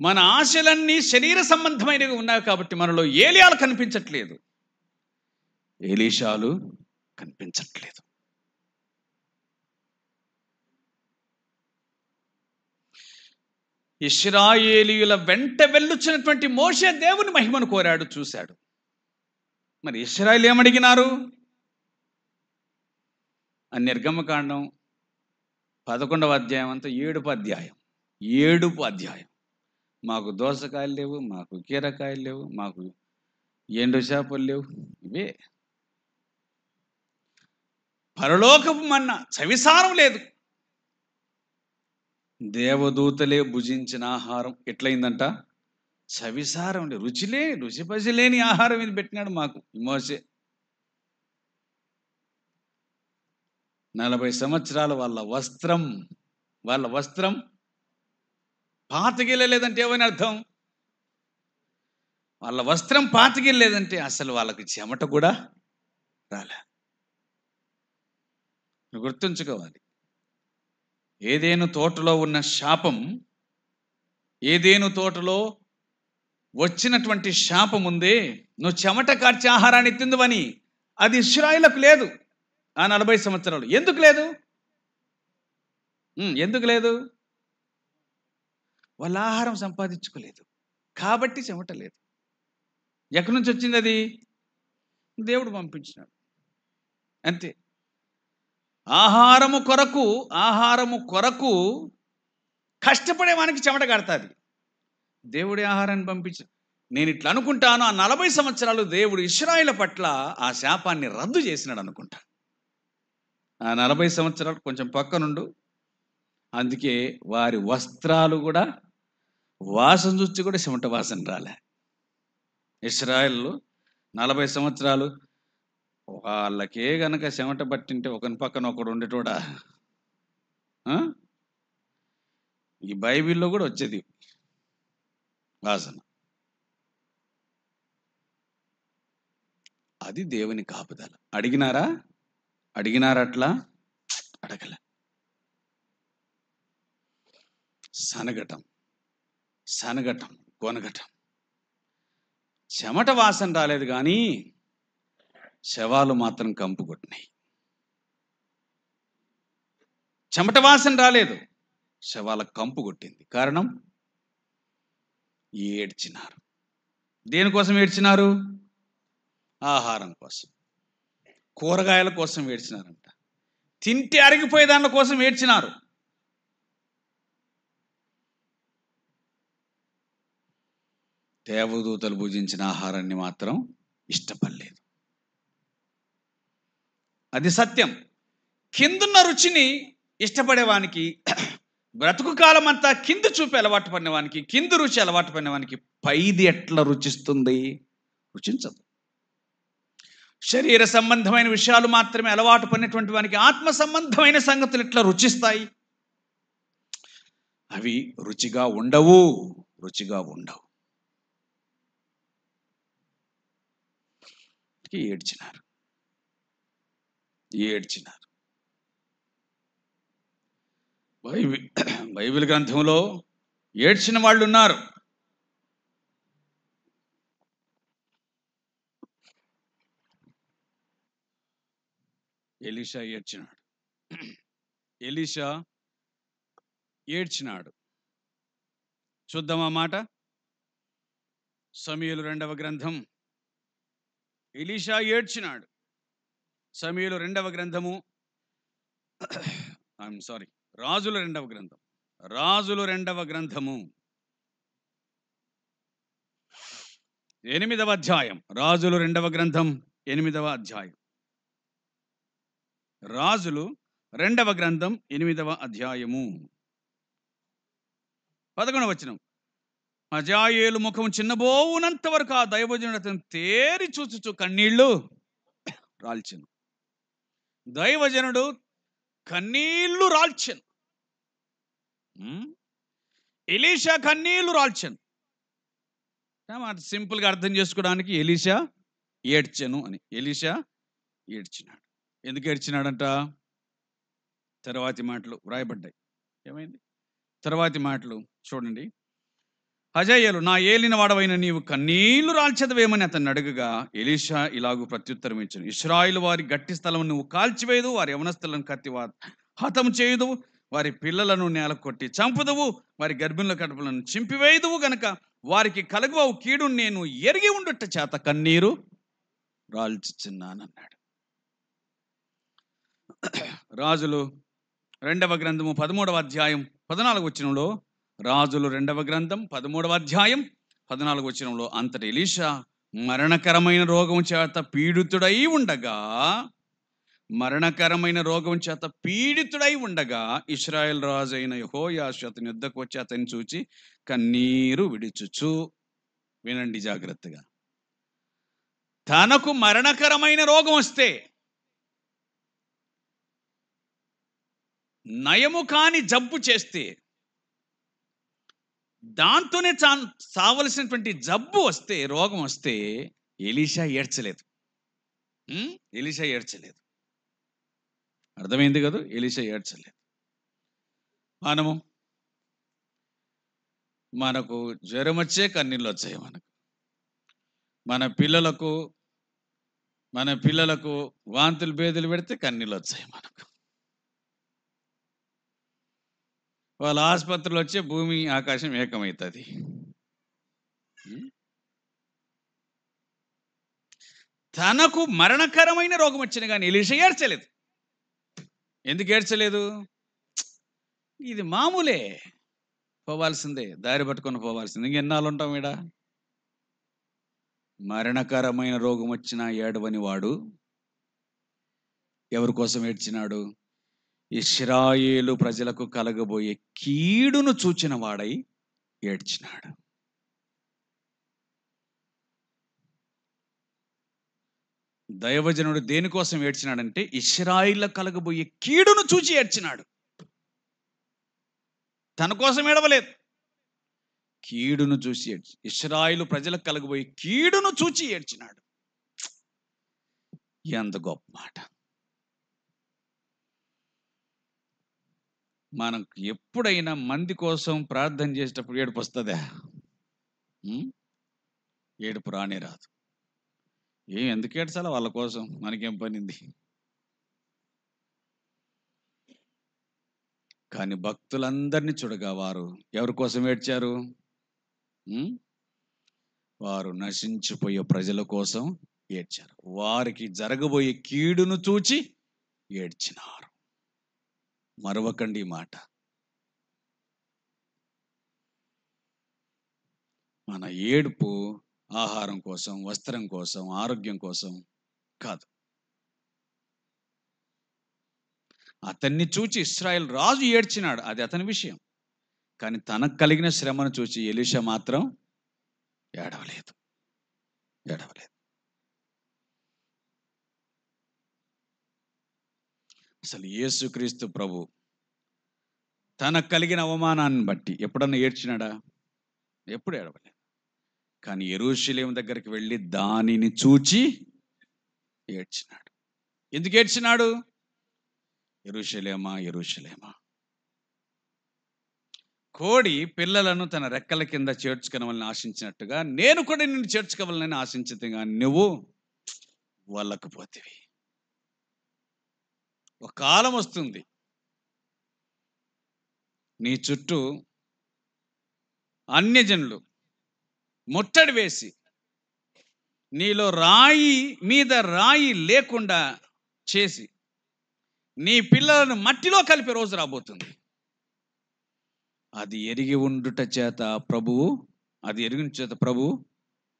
మన ఆశలన్నీ శరీర సంబంధమైనవి ఉన్నాయి కాబట్టి మనలో ఏలియాలు కనిపించట్లేదు, ఎలీషాలు కనిపించట్లేదు. ఇశ్రాయేలీయుల వెంట వెళ్ళుచున్నటువంటి మోషే దేవుని మహిమను కోరాడు, చూశాడు. మరి ఇశ్రాయేలు ఏమడిగినారు? ఆ నిర్గమకాండం 11వ అధ్యాయం అంతా 7 అధ్యాయం. మాకు దోసకాయలు లేవు, మాకు కీరకాయలు లేవు, మాకు ఎండు చేపలు లేవు. ఇవే పరలోకపు మన్నా, చవిసారం లేదు. దేవదూతలే భుజించిన ఆహారం ఎట్లయిందంట? చవిసారం లేదు, రుచి లేని ఆహారం ఇది పెట్టినాడు మాకు మోషే. 40 సంవత్సరాలు వాళ్ళ వస్త్రం పాతగిల్లలేదంటే ఏమని అర్థం? వాళ్ళ వస్త్రం పాతగిల్లేదంటే అసలు వాళ్ళకి చెమట కూడా రాలే. గుర్తుంచుకోవాలి, ఏదేను తోటలో ఉన్న శాపం, ఏదేను తోటలో వచ్చినటువంటి శాపం ఉందే, నువ్వు చెమట కార్చి ఆహారాన్ని తిందువని, అది ఇశ్రాయేలుకు లేదు ఆ 40 సంవత్సరాలు. ఎందుకు లేదు? వాళ్ళ ఆహారం సంపాదించుకోలేదు కాబట్టి చెమట లేదు. ఎక్కడి నుంచి వచ్చింది అది? దేవుడు పంపించినాడు, అంతే. ఆహారము కొరకు కష్టపడే వానికి చెమట కడతాది. దేవుడి ఆహారాన్ని పంపించు. నేను ఇట్లా అనుకుంటాను, ఆ 40 సంవత్సరాలు దేవుడు ఇశ్రాయేలు పట్ల ఆ శాపాన్ని రద్దు చేసినాడు అనుకుంటా. ఆ 40 సంవత్సరాలు కొంచెం పక్కనుండు. అందుకే వారి వస్త్రాలు కూడా వాసన చూచి కూడా చెమట వాసన రాలే. ఇశ్రాయేలు 40 సంవత్సరాలు వాళ్ళకే గనక చెమట పట్టింటే ఒకని పక్కన ఒకడు ఉండేటోడా? ఈ బైబిల్లో కూడా వచ్చేది వాసన. అది దేవుని కాపుదల. అడిగినారా అట్లా? అడగల. సనగటం కొనగటం. చెమట వాసన రాలేదు కానీ శవాలు మాత్రం కంపు కొట్టినాయి. చెమట వాసన రాలేదు, శవాల కంపు కొట్టింది. కారణం, ఏడ్చినారు. దేనికోసం ఏడ్చినారు? ఆహారం కోసం, కూరగాయల కోసం ఏడ్చినారంట. తింటే అరిగిపోయే దాని కోసం ఏడ్చినారు. దేవదూతలు భుజించిన ఆహారాన్ని మాత్రం ఇష్టపడలేదు. అది సత్యం. కిందున్న రుచిని ఇష్టపడేవానికి, బ్రతుకు కాలం అంతా కింద చూపి అలవాటు పడినవానికి, కింద రుచి అలవాటు పడినవానికి పైది ఎట్లా రుచిస్తుంది? రుచించదు. శరీర సంబంధమైన విషయాలు మాత్రమే అలవాటు పడినటువంటి వానికి ఆత్మ సంబంధమైన సంగతులు ఎట్లా రుచిస్తాయి? అవి రుచిగా ఉండవు. ఏడ్చినారు. బైబిల్ గ్రంథంలో ఏడ్చిన వాళ్ళు ఉన్నారు. ఎలీషా ఏడ్చినాడు. చూద్దాం ఆ మాట. సమూయేలు 2వ గ్రంథం. ఎలీషా ఏడ్చినాడు. సమూయేలు 2వ గ్రంథము, రాజుల 2వ గ్రంథం. రాజులు 2వ గ్రంథము 8వ అధ్యాయం. రాజులు 2వ గ్రంథం 8వ అధ్యాయం. రాజులు 2వ గ్రంథం 8వ అధ్యాయము 11వ వచనం. హజాయేలు ముఖం చిన్నబోవునంత వరకు ఆ దైవజనుడు అతను తేరి చూచుచు కన్నీళ్లు రాల్చెను. దైవజనుడు కన్నీళ్లు రాల్చెను. ఎలీషా కన్నీళ్లు రాల్చెను. సింపుల్గా అర్థం చేసుకోవడానికి ఎలీషా ఏడ్చెను అని. ఎలీషా ఏడ్చినాడు. ఎందుకు ఏడ్చినాడంట? తర్వాతి మాటలు వ్రాయబడ్డాయి. ఏమైంది? తర్వాతి మాటలు చూడండి. హజాయేలు, నా ఏలిన వాడవైన నీవు కన్నీళ్లు రాల్చెదవేమని అతన్ని అడగగా ఎలీషా ఇలాగూ ప్రత్యుత్తరం ఇచ్చాను. ఇశ్రాయేలు వారి గట్టి స్థలం నువ్వు కాల్చివేయదు, వారి యవనస్తులను కత్తి హతం చేయదు, వారి పిల్లలను నేల కొట్టి చంపుదువు, వారి గర్భిణుల కడుపులను చింపివేయదువు గనక వారికి కలుగువ కీడు నేను ఎరిగి ఉండుట చేత కన్నీరు రాల్చుచున్నానన్నాడు. రాజులు 2వ గ్రంథము 13వ అధ్యాయం 14వ వచనంలో, రాజులు 2వ గ్రంథం 13వ అధ్యాయం 14వ వచనంలో, అంతటి ఎలీషా మరణకరమైన రోగం చేత పీడితుడై ఉండగా ఇశ్రాయేల్ రాజు అయిన యెహోయాషు అతని యుద్ధకు వచ్చి అతన్ని చూచి కన్నీరు విడిచుచు. వినండి జాగ్రత్తగా. తనకు మరణకరమైన రోగం వస్తే, నయము కాని జబ్బు చేస్తే, దాంతోనే చావలసినటువంటి జబ్బు వస్తే, రోగం వస్తే ఎలీషా ఏడ్చలేదు. అర్థమైంది కదా? ఎలీషా ఏడ్చలేదు. మనకు జ్వరం వచ్చే కన్నీళ్ళు వచ్చాయి. మన పిల్లలకు వాంతులు బేదులు పెడితే కన్నీళ్ళు వచ్చాయి. వాళ్ళ ఆసుపత్రులు వచ్చే భూమి ఆకాశం ఏకమవుతుంది. తనకు మరణకరమైన రోగం వచ్చిన కానీ ఎలీషా ఏడ్చలేదు. ఎందుకు ఏడ్చలేదు? ఇది మామూలే, పోవాల్సిందే, దారి పట్టుకొని పోవాల్సిందే. ఇంకెన్నాళ్ళు ఉంటాం ఈడ? మరణకరమైన రోగం వచ్చినా ఏడవని వాడు ఎవరి కోసం ఏడ్చినాడు? ఇశ్రాయేలు ప్రజలకు కలగబోయే కీడును చూచిన వాడై ఏడ్చినాడు. దైవజనుడు దేనికోసం ఏడ్చినాడంటే ఇశ్రాయేలుకు కలగబోయే కీడును చూచి ఏడ్చినాడు. తన కోసం ఏడవలేదు, కీడును చూసి ఏడ్చి, ఇశ్రాయేలు ప్రజలకు కలగబోయే కీడును చూచి ఏడ్చినాడు. ఎంత గొప్ప మాట! మనం ఎప్పుడైనా మంది కోసం ప్రార్థన చేసేటప్పుడు ఏడుపు వస్తుందా? ఏడుపు రానే రాదు. ఎందుకు ఏడ్చాలా? వాళ్ళ కోసం మనకేం పనింది? కానీ భక్తులందరినీ చూడగా వారు ఎవరి కోసం ఏడ్చారు? వారు నశించిపోయే ప్రజల కోసం ఏడ్చారు. వారికి జరగబోయే కీడును చూచి ఏడ్చినారు. మరవకండి ఈ మాట. మన ఏడుపు ఆహారం కోసం, వస్త్రం కోసం, ఆరోగ్యం కోసం కాదు. అతన్ని చూచి ఇశ్రాయేలు రాజు ఏడ్చినాడు, అది అతని విషయం. కానీ తనకు కలిగిన శ్రమను చూచి ఎలీషా మాత్రం ఏడవలేదు. అసలు యేసుక్రీస్తు ప్రభు తనకు కలిగిన అవమానాన్ని బట్టి ఎప్పుడన్నా ఏడ్చినాడా? ఎప్పుడు ఏడవలేదు. కానీ యెరూషలేము దగ్గరికి వెళ్ళి దానిని చూచి ఏడ్చినాడు. ఎందుకు ఏడ్చినాడు? యెరూషలేమా, యెరూషలేమా, కోడి పిల్లలను తన రెక్కల కింద చేర్చుకోవాలని ఆశించినట్టుగా నేను కూడా నిన్ను చేర్చుకోవాలని ఆశించితే కానీ నువ్వు వల్లకపోతివి. ఒక కాలం వస్తుంది, నీ చుట్టూ అన్యజనులు ముట్టడి వేసి నీలో రాయి మీద రాయి లేకుండా చేసి నీ పిల్లలను మట్టిలో కలిపే రోజు రాబోతుంది. అది ఎరిగి ఉండుట చేత ప్రభువు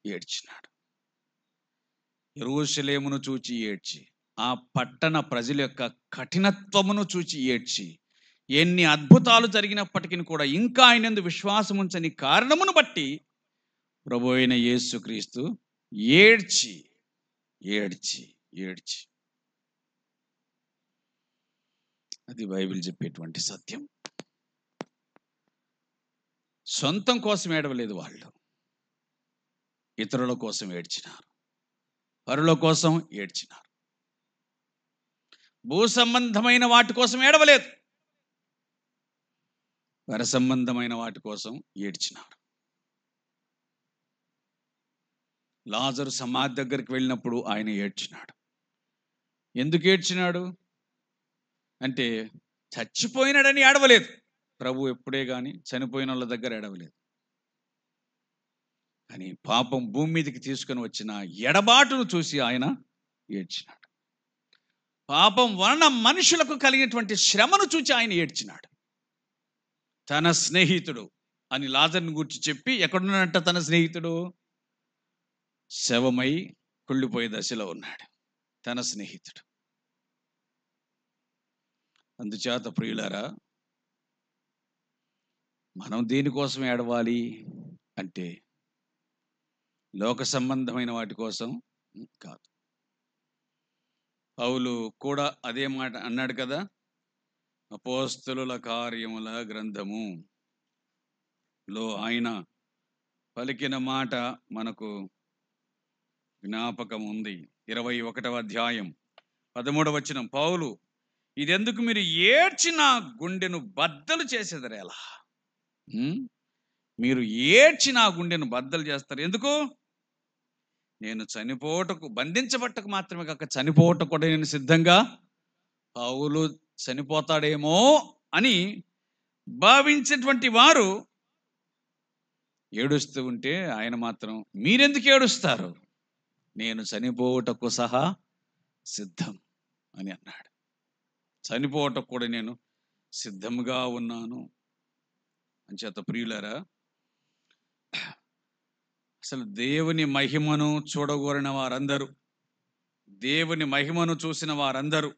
ఏడ్చినాడు. యెరూషలేమును చూచి ఏడ్చి, ఆ పట్టణ ప్రజల యొక్క కఠినత్వమును చూచి ఏడ్చి, ఎన్ని అద్భుతాలు జరిగినప్పటికీ కూడా ఇంకా ఆయనందు విశ్వాసం ఉంచని కారణమును బట్టి ప్రభు అయిన యేసుక్రీస్తు ఏడ్చి ఏడ్చి ఏడ్చి, అది బైబిల్ చెప్పేటువంటి సత్యం. సొంతం కోసం ఏడవలేదు వాళ్ళు, ఇతరుల కోసం ఏడ్చినారు, పరుల కోసం ఏడ్చినారు. భూ సంబంధమైన వాటి కోసం ఏడవలేదు, పర సంబంధమైన వాటి కోసం ఏడ్చినారు. లాజరు సమాధి దగ్గరికి వెళ్ళినప్పుడు ఆయన ఏడ్చినాడు. ఎందుకు ఏడ్చినాడు అంటే చచ్చిపోయినాడని ఏడవలేదు. ప్రభు ఎప్పుడే కానీ చనిపోయిన వాళ్ళ దగ్గర ఏడవలేదు. కానీ పాపం భూమి మీదకి తీసుకొని వచ్చిన ఎడబాటును చూసి ఆయన ఏడ్చినాడు. పాపం వలన మనుషులకు కలిగినటువంటి శ్రమను చూచి ఆయన ఏడ్చినాడు. తన స్నేహితుడు అని లాజరుని గురించి చెప్పి, ఎక్కడున్నాడంట తన స్నేహితుడు? శవమై కుళ్ళిపోయే దశలో ఉన్నాడు తన స్నేహితుడు. అందుచేత ప్రియులారా, మనం దేనికోసం ఏడవాలి అంటే లోక సంబంధమైన వాటి కోసం కాదు. పౌలు కూడా అదే మాట అన్నాడు కదా, అపోస్తలుల కార్యముల గ్రంథములో ఆయన పలికిన మాట మనకు జ్ఞాపకం ఉంది. 21వ అధ్యాయం 13వ వచనం. పౌలు, ఇదెందుకు మీరు ఏడ్చి నా గుండెను బద్దలు చేసేదరు ఎలా? మీరు ఏడ్చి నా గుండెను బద్దలు చేస్తారు ఎందుకు? నేను చనిపోవటకు, బంధించబట్టకు మాత్రమే కాక చనిపోవటకు కూడా నేను సిద్ధంగా. పౌలు చనిపోతాడేమో అని భావించేటువంటి వారు ఏడుస్తూ ఉంటే ఆయన మాత్రం, మీరెందుకు ఏడుస్తారు? నేను చనిపోవటకు సహా సిద్ధం అని అన్నాడు. చనిపోవటం కూడా నేను సిద్ధంగా ఉన్నాను. అంచేత ప్రియులారా, అసలు దేవుని మహిమను చూడగోరిన వారందరూ, దేవుని మహిమను చూసిన వారందరూ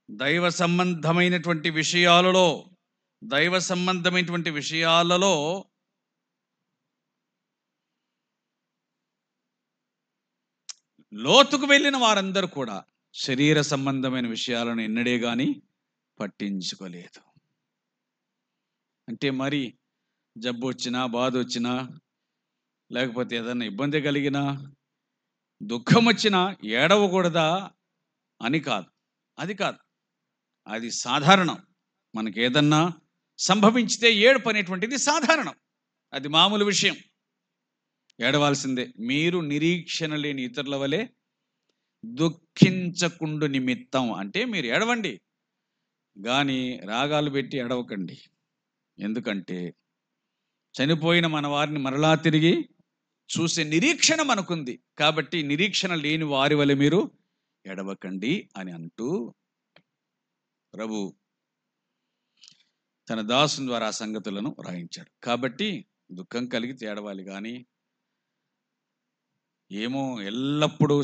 దైవ సంబంధమైనటువంటి విషయాలలో లోతుకు వెళ్ళిన వారందరూ కూడా శరీర సంబంధమైన విషయాలను ఎన్నడే గాని పట్టించుకోలేదు. అంటే మరి జబ్బు వచ్చినా, బాధ వచ్చినా, లేకపోతే ఏదైనా ఇబ్బంది కలిగినా, దుఃఖం వచ్చినా ఏడవకూడదా అని కాదు. అది కాదు, అది సాధారణం. మనకి ఏదన్నా సంభవించితే ఏడుపు అనేటువంటిది సాధారణం, అది మామూలు విషయం. ఏడవాల్సిందే. మీరు నిరీక్షణ లేని ఇతరుల వలె దుఃఖించకుండు నిమిత్తం అంటే మీరు ఏడవండి, కానీ రాగాలు పెట్టి ఏడవకండి. ఎందుకంటే చనిపోయిన మన వారిని మరలా తిరిగి చూసే నిరీక్షణ మనకుంది. కాబట్టి నిరీక్షణ లేని వారి వలె మీరు ఏడవకండి అని అంటూ ప్రభు తన దాసుని ద్వారా ఆ సంగతులను రాయించాడు. కాబట్టి దుఃఖం కలిగితే ఏడవాలి, కానీ ఏమో ఎల్లప్పుడూ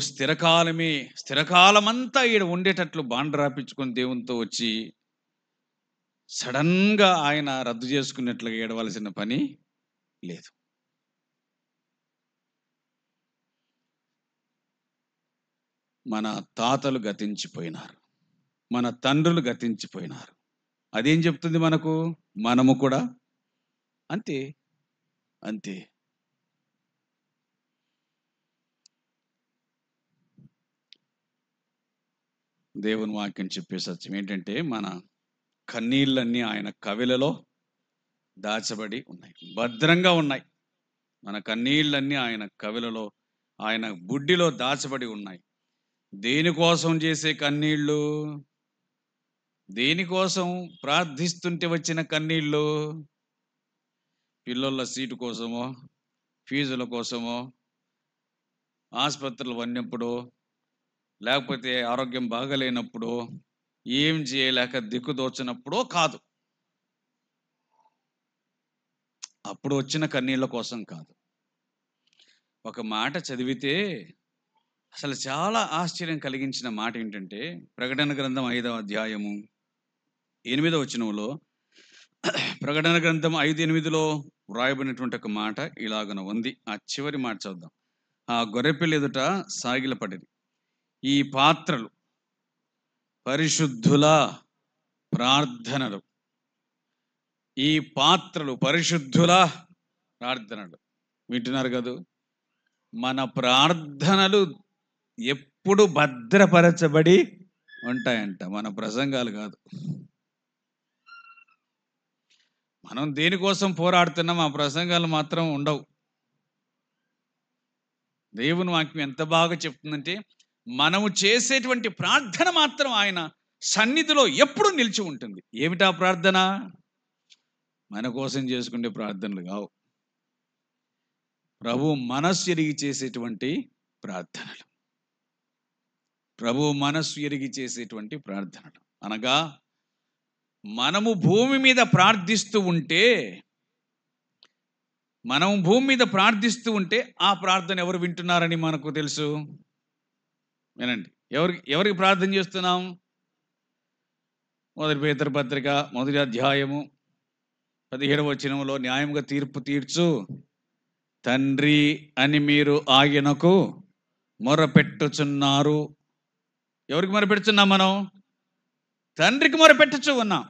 స్థిరకాలమంతా ఈడ ఉండేటట్లు బాండ్ రాపించుకొని దేవునితో వచ్చి సడన్గా ఆయన రద్దు చేసుకున్నట్లుగా ఏడవలసిన పని లేదు. మన తాతలు గతించిపోయినారు, మన తండ్రులు గతించిపోయినారు. అదేం చెప్తుంది మనకు? మనము కూడా అంతే అంతే. దేవుని వాక్యం చెప్పే సత్యం ఏంటంటే, మన కన్నీళ్ళన్నీ ఆయన కవిలలో దాచబడి ఉన్నాయి, భద్రంగా ఉన్నాయి. మన కన్నీళ్ళన్నీ ఆయన కవిలలో, ఆయన బుడ్డిలో దాచబడి ఉన్నాయి. దేనికోసం చేసే కన్నీళ్ళు? దేనికోసం ప్రార్థిస్తుంటే వచ్చిన కన్నీళ్ళు? పిల్లల సీటు కోసమో, ఫీజుల కోసమో, ఆసుపత్రులు వన్నప్పుడు, లేకపోతే ఆరోగ్యం బాగలేనప్పుడు, ఏం చేయలేక దిక్కుదోచినప్పుడో కాదు. అప్పుడు వచ్చిన కన్నీళ్ళ కోసం కాదు. ఒక మాట చదివితే అసలు చాలా ఆశ్చర్యం కలిగించిన మాట ఏంటంటే, ప్రకటన గ్రంథం 5వ అధ్యాయము 8వ వచనంలో, ప్రకటన గ్రంథం 5:8లో వ్రాయబడినటువంటి ఒక మాట ఇలాగన ఉంది. ఆ చివరి మాట చదువుదాం. ఆ గొర్రెపిల్ల ఎదుట సాగిలపడిరి ఈ పాత్రలు పరిశుద్ధుల ప్రార్థనలు. ఈ పాత్రలు పరిశుద్ధుల ప్రార్థనలు. వింటున్నారు కదా? మన ప్రార్థనలు ఎప్పుడు భద్రపరచబడి ఉంటాయంట, మన ప్రసంగాలు కాదు. మనం దేనికోసం పోరాడుతున్నాం, ఆ ప్రసంగాలు మాత్రం ఉండవు. దేవుని వాక్యం ఎంత బాగా చెప్తుందంటే, మనము చేసేటువంటి ప్రార్థన మాత్రం ఆయన సన్నిధిలో ఎప్పుడు నిలిచి ఉంటుంది. ఏమిటా ప్రార్థన? మన కోసం చేసుకునే ప్రార్థనలు కావు, ప్రభు మనస్సు ఎరిగి చేసేటువంటి ప్రార్థనలు. ప్రభు మనస్సు ఎరిగి చేసేటువంటి ప్రార్థనలు అనగా, మనము భూమి మీద ప్రార్థిస్తూ ఉంటే ఆ ప్రార్థన ఎవరు వింటున్నారని మనకు తెలుసు. వినండి, ఎవరికి ప్రార్థన చేస్తున్నాం? 1 పేతురు పత్రిక 1వ అధ్యాయము 17వ వచనంలో, న్యాయముగా తీర్పు తీర్చు తండ్రి అని మీరు ఆయనకు మొరపెట్టుచున్నారు. ఎవరికి మొరపెట్టుచున్నాం? మనం తండ్రికి మొరపెట్టుచు ఉన్నాం.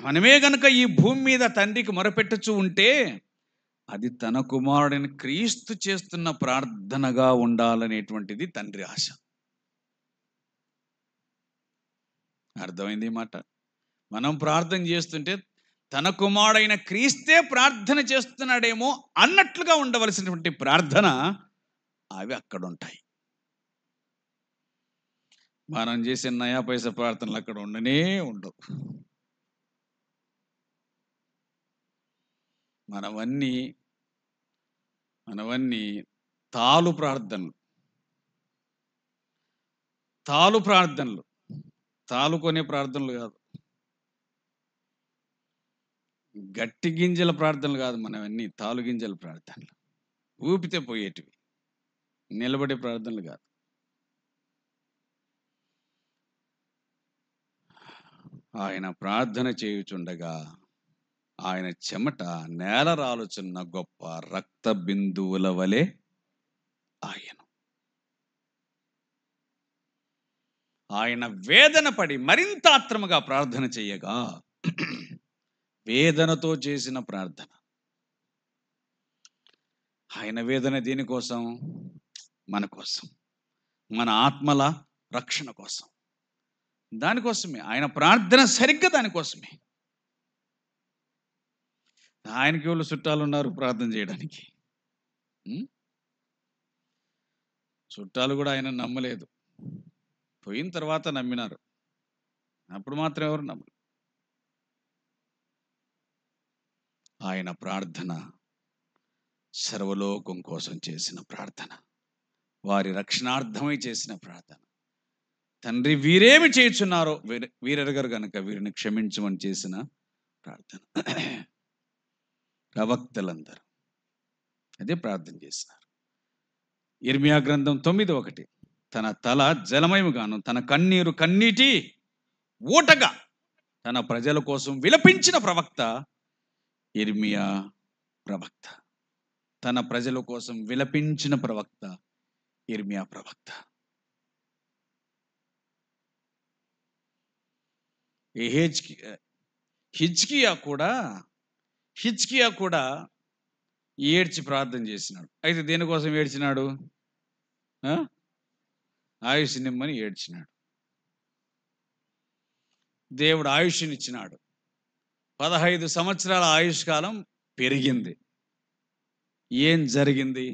మనమే గనుక ఈ భూమి మీద తండ్రికి మొరపెట్టుచు ఉంటే, అది తన కుమారుడైన క్రీస్తు చేస్తున్న ప్రార్థనగా ఉండాలనేటువంటిది తండ్రి ఆశ. అర్థమైంది ఈ మాట? మనం ప్రార్థన చేస్తుంటే తన కుమారుడైన క్రీస్తే ప్రార్థన చేస్తున్నాడేమో అన్నట్లుగా ఉండవలసినటువంటి ప్రార్థన అవి అక్కడ ఉంటాయి. మనం చేసే నయా పైసా ప్రార్థనలు అక్కడ ఉండనే ఉండవు. మనవన్నీ తాలు ప్రార్థనలు. తాలు ప్రార్థనలు, తాలుకొనే ప్రార్థనలు కాదు, గట్టి గింజల ప్రార్థనలు కాదు, మనవన్నీ తాలు గింజల ప్రార్థనలు, ఊపితే పోయేటివి, నిలబడే ప్రార్థనలు కాదు. ఆయన ప్రార్థన చేయుచుండగా ఆయన చెమట నేల రాలుచున్న గొప్ప రక్త బిందువుల వలె ఆయను. ఆయన వేదన పడి మరింత ఆత్రముగా ప్రార్థన చేయగా, వేదనతో చేసిన ప్రార్థన. ఆయన వేదన దేనికోసం? మన కోసం, మన ఆత్మల రక్షణ కోసం. దానికోసమే ఆయన ప్రార్థన, సరిగ్గా దానికోసమే. ఆయనకి వాళ్ళు చుట్టాలు ఉన్నారు ప్రార్థన చేయడానికి. చుట్టాలు కూడా ఆయన నమ్మలేదు, పోయిన తర్వాత నమ్మినారు, అప్పుడు మాత్రం ఎవరు నమ్మరు. ఆయన ప్రార్థన సర్వలోకం కోసం చేసిన ప్రార్థన, వారి రక్షణార్థమై చేసిన ప్రార్థన. తండ్రి, వీరేమి చేయుచున్నారో వీరెరగరు గనుక వీరిని క్షమించమని చేసిన ప్రార్థన. ప్రవక్తలందరూ అదే ప్రార్థన చేసినారు. ఇర్మియా గ్రంథం 9:1, తన తల జలమయముగాను తన కన్నీరు కన్నీటి ఊటగా తన ప్రజల కోసం విలపించిన ప్రవక్త ఇర్మియా ప్రవక్త. తన ప్రజల కోసం విలపించిన ప్రవక్త ఇర్మియా ప్రవక్త. హిజ్కియా కూడా ఏడ్చి ప్రార్థన చేసినాడు. అయితే దేనికోసం ఏడ్చినాడు? ఆయుష్ నిమ్మని ఏడ్చినాడు. దేవుడు ఆయుష్నిచ్చినాడు. 15 సంవత్సరాల ఆయుష్ కాలం పెరిగింది. ఏం జరిగింది?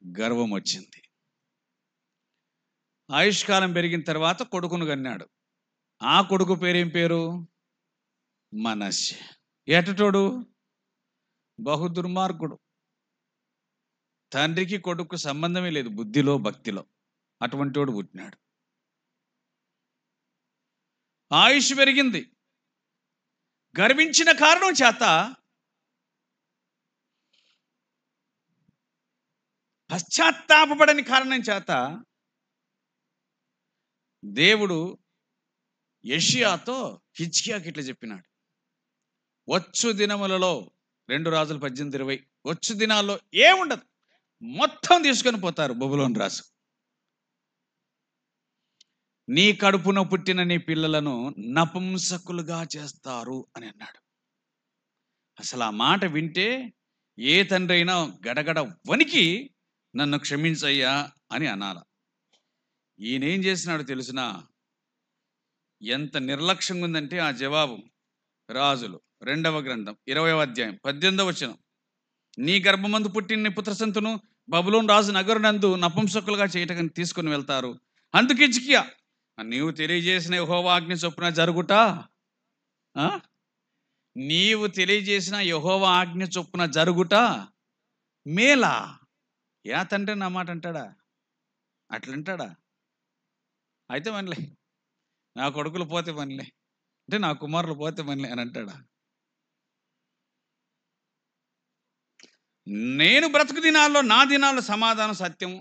గర్వం వచ్చింది. ఆయుష్కాలం పెరిగిన తర్వాత కొడుకును కన్నాడు. ఆ కొడుకు పేరేం పేరు? మనష్షే. ఎటటోడు? బహు దుర్మార్గుడు. తండ్రికి కొడుకు సంబంధమే లేదు బుద్ధిలో, భక్తిలో. అటువంటి వాడు పుట్టినాడు. ఆయుష్ పెరిగింది. గర్వించిన కారణం చేత, పశ్చాత్తాపపడని కారణం చేత దేవుడు యెషయాతో హిజ్కియాకి ఇట్లా చెప్పినాడు, వచ్చు దినములలో 2 రాజులు 18:20, వచ్చు దినాల్లో ఏముండదు, మొత్తం తీసుకొని పోతారు బబులోను రాజు. నీ కడుపున పుట్టిన నీ పిల్లలను నపుంసకులుగా చేస్తారు అని అన్నాడు. అసలు ఆ మాట వింటే ఏ తండ్రి అయినా గడగడ వణికి నన్ను క్షమించయ్యా అని అనాల. ఈయనేం చేసినాడు తెలిసిన? ఎంత నిర్లక్ష్యంగా ఉందంటే ఆ జవాబు. రాజులు 2వ గ్రంథం 20వ అధ్యాయం 18వ వచనం, నీ గర్భమందు పుట్టిన నీ పుత్రసంతును బబులోను రాజు నగరునందు నపుంసకులుగా చేయటం తీసుకుని వెళ్తారు. అందుకు హిజ్కియా, నీవు తెలియజేసిన యెహోవా ఆజ్ఞ చొప్పున జరుగుట, నీవు తెలియజేసిన యెహోవా ఆజ్ఞ చొప్పున జరుగుట మేలా. యా తండ్రి నా మాట అంటాడా? అట్లంటాడా? అయితే మనలే, నా కొడుకులు పోతే మనలే, అంటే నా కుమారులు పోతే మనలే అని అంటాడా? నేను బ్రతుకు దినాల్లో, నా దినాల్లో సమాధానం సత్యం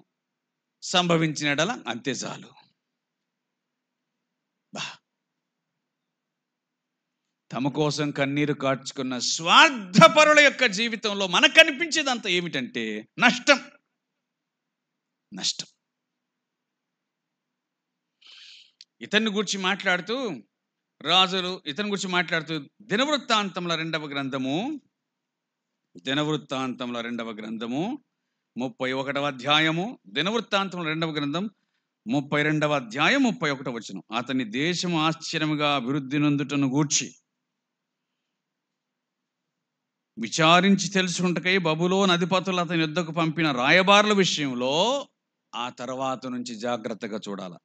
సంభవించినడలా అంతే చాలు. తమ కోసం కన్నీరు కార్చుకున్న స్వార్థపరుల యొక్క జీవితంలో మనకు కనిపించేదంతా ఏమిటంటే నష్టం. ఇతన్ని గురించి మాట్లాడుతూ రాజులు ఇతని గురించి మాట్లాడుతూ దినవృత్తాంతముల 2వ గ్రంథము 31వ అధ్యాయము, దినవృత్తాంతముల 2వ గ్రంథం 32వ అధ్యాయం 31వ వచనం, అతని దేశము ఆశ్చర్యముగా అభివృద్ధి నొందుటను గూర్చి విచారించి తెలుసుకుంటకై బబులోను అధిపతులు అతని యుద్ధకు పంపిన రాయబారుల విషయంలో ఆ తర్వాత నుంచి జాగ్రత్తగా చూడాలి.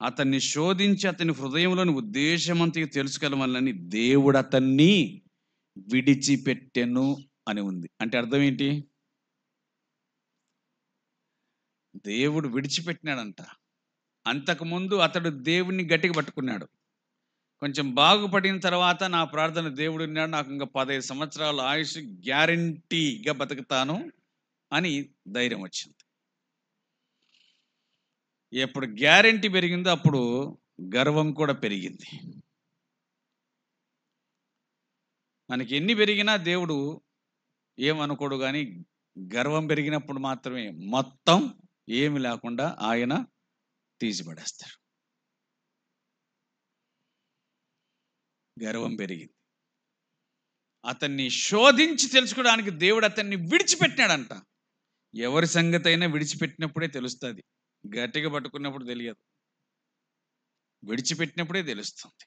అతన్ని శోధించి అతని హృదయంలోని ఉద్దేశమంతా తెలుసుకోవాలని దేవుడు అతన్ని విడిచిపెట్టెను అని ఉంది. అంటే అర్థం ఏంటి? దేవుడు విడిచిపెట్టినాడంట. అంతకుముందు అతడు దేవుణ్ణి గట్టిగా పట్టుకున్నాడు. కొంచెం బాగుపడిన తర్వాత నా ప్రార్థన దేవుడు విన్నాడు, నాకు ఇంకా 15 సంవత్సరాల ఆయుష్ గ్యారంటీగా బతుకుతాను అని ధైర్యం వచ్చింది. ఎప్పుడు గ్యారంటీ పెరిగిందో అప్పుడు గర్వం కూడా పెరిగింది. మనకి ఎన్ని పెరిగినా దేవుడు ఏమనుకోడు, కానీ గర్వం పెరిగినప్పుడు మాత్రమే మొత్తం ఏమి లేకుండా ఆయన తీసిపడేస్తాడు. గర్వం పెరిగింది. అతన్ని శోధించి తెలుసుకోవడానికి దేవుడు అతన్ని విడిచిపెట్టినాడంట. ఎవరి సంగతి అయినా విడిచిపెట్టినప్పుడే తెలుస్తుంది, గట్టిగా పట్టుకున్నప్పుడు తెలియదు. విడిచిపెట్టినప్పుడే తెలుస్తుంది.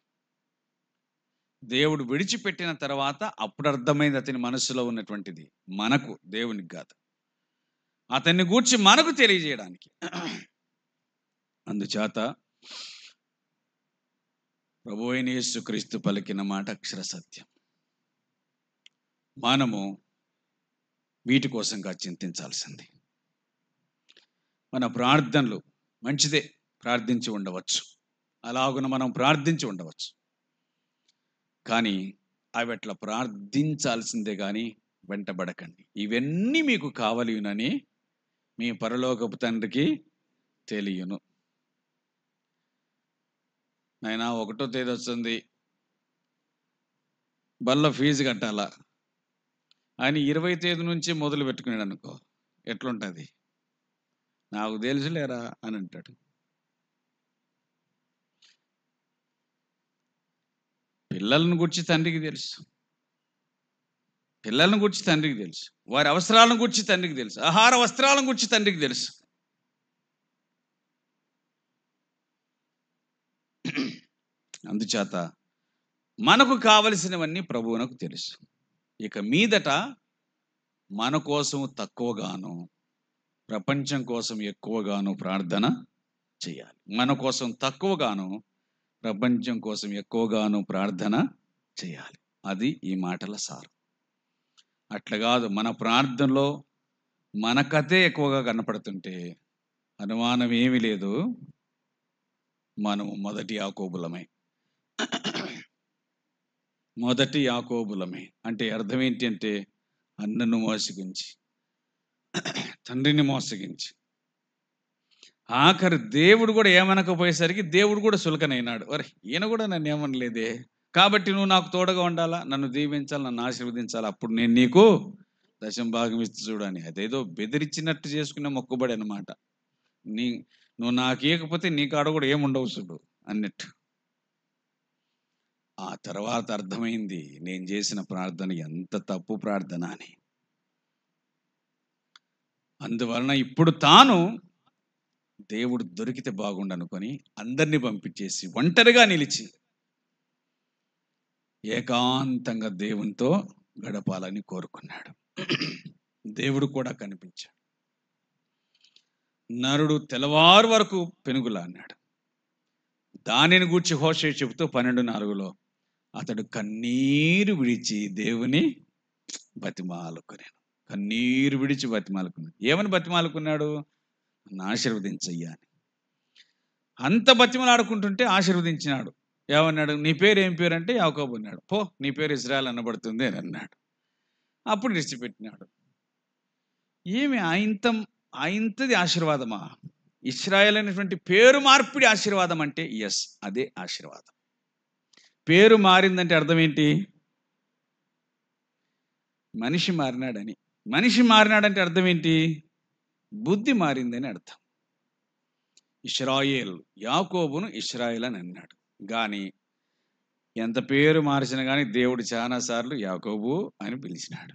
దేవుడు విడిచిపెట్టిన తర్వాత అప్పుడు అర్థమైంది అతని మనసులో ఉన్నటువంటిది, మనకు, దేవునికి కాదు, అతన్ని గూర్చి మనకు తెలియజేయడానికి. అందుచేత ప్రభువైన యేసుక్రీస్తు పలికిన మాట అక్షర సత్యం. మనము వీటి కోసంగా చింతించాల్సింది. మన ప్రార్థనలు మంచిదే, ప్రార్థించి ఉండవచ్చు, అలాగున మనం ప్రార్థించి ఉండవచ్చు, కానీ అవి అట్లా ప్రార్థించాల్సిందే కానీ వెంటబడకండి. ఇవన్నీ మీకు కావలియునని మీ పరలోకపు తండ్రికి తెలియను. నాయనా 1వ తేదీ వస్తుంది, బల్ల ఫీజు కట్టాలా అని 20వ తేదీ నుంచి మొదలు పెట్టుకున్నాడు అనుకో, ఎట్లుంటుంది? నాకు తెలుసులేరా అని అంటాడు. పిల్లలను గురించి తండ్రికి తెలుసు, పిల్లలను గురించి తండ్రికి తెలుసు, వారి అవసరాలను గురించి తండ్రికి తెలుసు, ఆహార వస్త్రాలను గురించి తండ్రికి తెలుసు. అందుచేత మనకు కావలసినవన్నీ ప్రభువునకు తెలుసు. ఇక మీదట మన కోసం తక్కువగాను, ప్రపంచం కోసం ఎక్కువగాను ప్రార్థన చేయాలి. మన కోసం తక్కువగాను, ప్రపంచం కోసం ఎక్కువగాను ప్రార్థన చేయాలి. అది ఈ మాటల సారం. అట్లా కాదు, మన ప్రార్థనలో మన కథే ఎక్కువగా కనపడుతుంటే అనుమానం ఏమీ లేదు, మనము మొదటి యాకోబులమే. అంటే అర్థం ఏంటి అంటే, అన్నను మోసగించి, తండ్రిని మోసగించి, ఆఖరి దేవుడు కూడా ఏమనకపోయేసరికి దేవుడు కూడా సులకనైనాడు. అరే ఈయన కూడా నన్ను ఏమనలేదే, కాబట్టి నువ్వు నాకు తోడుగా ఉండాలా, నన్ను దీవించాలి, నన్ను ఆశీర్వదించాలి, అప్పుడు నేను నీకు దశమ భాగం ఇస్తూ చూడని. అదేదో బెదిరించినట్టు చేసుకునే మొక్కుబడి అనమాట. నువ్వు నాకు ఇవ్వకపోతే నీ కాడ కూడా ఏముండవు చూడు అన్నట్టు. ఆ తర్వాత అర్థమైంది నేను చేసిన ప్రార్థన ఎంత తప్పు ప్రార్థన అని. అందువలన ఇప్పుడు తాను దేవుడు దొరికితే బాగుండనుకొని అందరినీ పంపించేసి ఒంటరిగా నిలిచి ఏకాంతంగా దేవునితో గడపాలని కోరుకున్నాడు. దేవుడు కూడా కనిపించాడు. నరుడు తెల్లవారు వరకు పెనుగులా అన్నాడు. దానిని గూర్చి హోషే చెబుతూ 12:4 అతడు కన్నీరు విడిచి దేవుని బతిమాలుకున్నాడు. కన్నీరు విడిచి బతిమాలుకున్నాడు. ఏమని బతిమాలుకున్నాడు? నన్ను ఆశీర్వదించయ్యా అని. అంత బతిమలాడుకుంటుంటే ఆశీర్వదించినాడు. ఏమన్నాడు? నీ పేరు ఏం పేరు అంటే యాకోబు అన్నాడు. పో, నీ పేరు ఇశ్రాయేల్ అనబడుతుంది అని అన్నాడు. అప్పుడు విడిచిపెట్టినాడు. ఏమి ఆయింతది ఆశీర్వాదమా? ఇశ్రాయేల్ అనేటువంటి పేరు మార్పిడి ఆశీర్వాదం అంటే ఎస్, అదే ఆశీర్వాదం. పేరు మారిందంటే అర్థం ఏంటి? మనిషి మారినాడని. మనిషి మారినాడంటే అర్థం ఏంటి? బుద్ధి మారిందని అర్థం. ఇశ్రాయేల్, యాకోబును ఇశ్రాయేల్ అని అన్నాడు. కానీ ఎంత పేరు మార్చినా కానీ దేవుడు చాలాసార్లు యాకోబు అని పిలిచినాడు.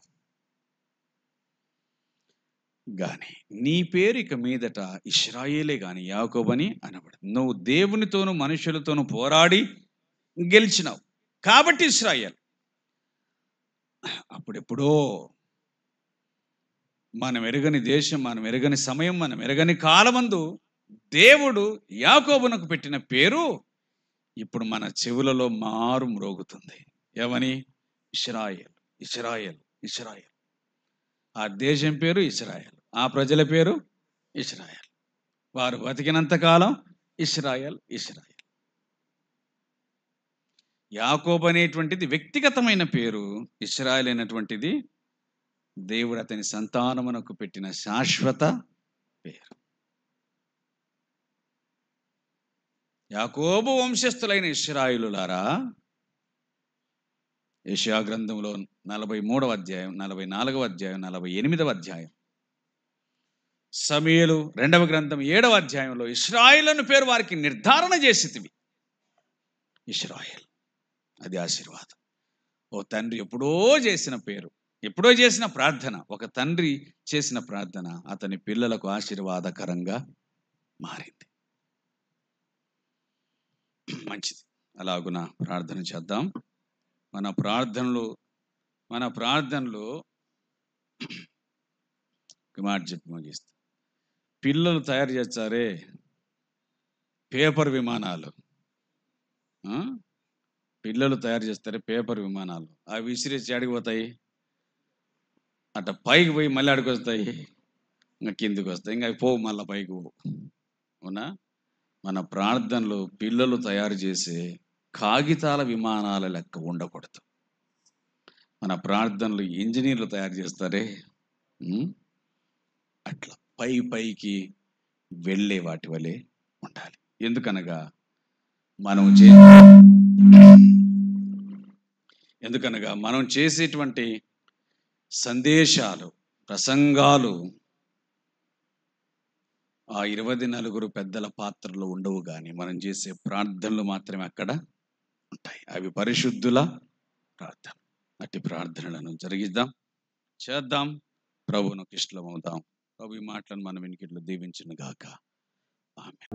కానీ నీ పేరు ఇక మీదట ఇశ్రాయేలే కానీ యాకోబు అని అనబడదు. నువ్వు దేవునితోనూ మనుషులతోనూ పోరాడి గెలిచినావు కాబట్టి ఇశ్రాయేల్. అప్పుడెప్పుడో మనం ఎరగని దేశం, మనం ఎరగని సమయం, మనం ఎరగని కాలమందు దేవుడు యాకోబునకు పెట్టిన పేరు ఇప్పుడు మన చెవులలో మారు మ్రోగుతుంది. ఏమని? ఇశ్రాయేల్, ఇశ్రాయేల్, ఇశ్రాయేల్. ఆ దేశం పేరు ఇశ్రాయేల్, ఆ ప్రజల పేరు ఇశ్రాయేల్. వారు బతికినంత కాలం ఇశ్రాయేల్. యాకోబు అనేటువంటిది వ్యక్తిగతమైన పేరు, ఇశ్రాయేల్ అయినటువంటిది దేవుడు అతని సంతానమునకు పెట్టిన శాశ్వత పేరు. యాకోబు వంశస్థులైన ఇశ్రాయేలులారా, యెషయా గ్రంథంలో 43వ అధ్యాయం, 44వ అధ్యాయం, 48వ అధ్యాయం, సమూయేలు 2వ గ్రంథం 7వ అధ్యాయంలో ఇశ్రాయేలు అను పేరు వారికి నిర్ధారణ చేసితివి. ఇశ్రాయేల్, అది ఆశీర్వాదం. ఓ తండ్రి ఎప్పుడో చేసిన పేరు, ఎప్పుడో చేసిన ప్రార్థన, ఒక తండ్రి చేసిన ప్రార్థన అతని పిల్లలకు ఆశీర్వాదకరంగా మారింది. మంచిది. అలాగున ప్రార్థన చేద్దాం. మన ప్రార్థనలో ఒక మాట చెప్పి ముగిస్తాం. పిల్లలు తయారు చేస్తారే పేపర్ విమానాలు, పిల్లలు తయారు చేస్తారే పేపర్ విమానాలు, అవి విసిరేసి అడిగిపోతాయి, అట్ట పైకి పోయి మళ్ళీ అడిగి వస్తాయి, ఇంకా కిందికి వస్తాయి, ఇంకా పోవు, మళ్ళీ పైకి పోవు. అవునా? మన ప్రార్థనలో పిల్లలు తయారు చేసే కాగితాల విమానాల లెక్క ఉండకూడదు. మన ప్రార్థనలు ఇంజనీర్లు తయారు చేస్తారే, అట్లా పైకి వెళ్ళే వాటి వలె ఉండాలి. ఎందుకనగా మనం చేసేటువంటి సందేశాలు, ప్రసంగాలు ఆ 24 పెద్దల పాత్రలో ఉండవు, కానీ మనం చేసే ప్రార్థనలు మాత్రమే అక్కడ ఉంటాయి. అవి పరిశుద్ధుల ప్రార్థన. అట్టి ప్రార్థనలను చేద్దాం. ప్రభువునకు ఇష్టమవుదాం. ప్రభు ఈ మాటలను మన వెనుకట్లో దీవించును గాక. ఆమేన్.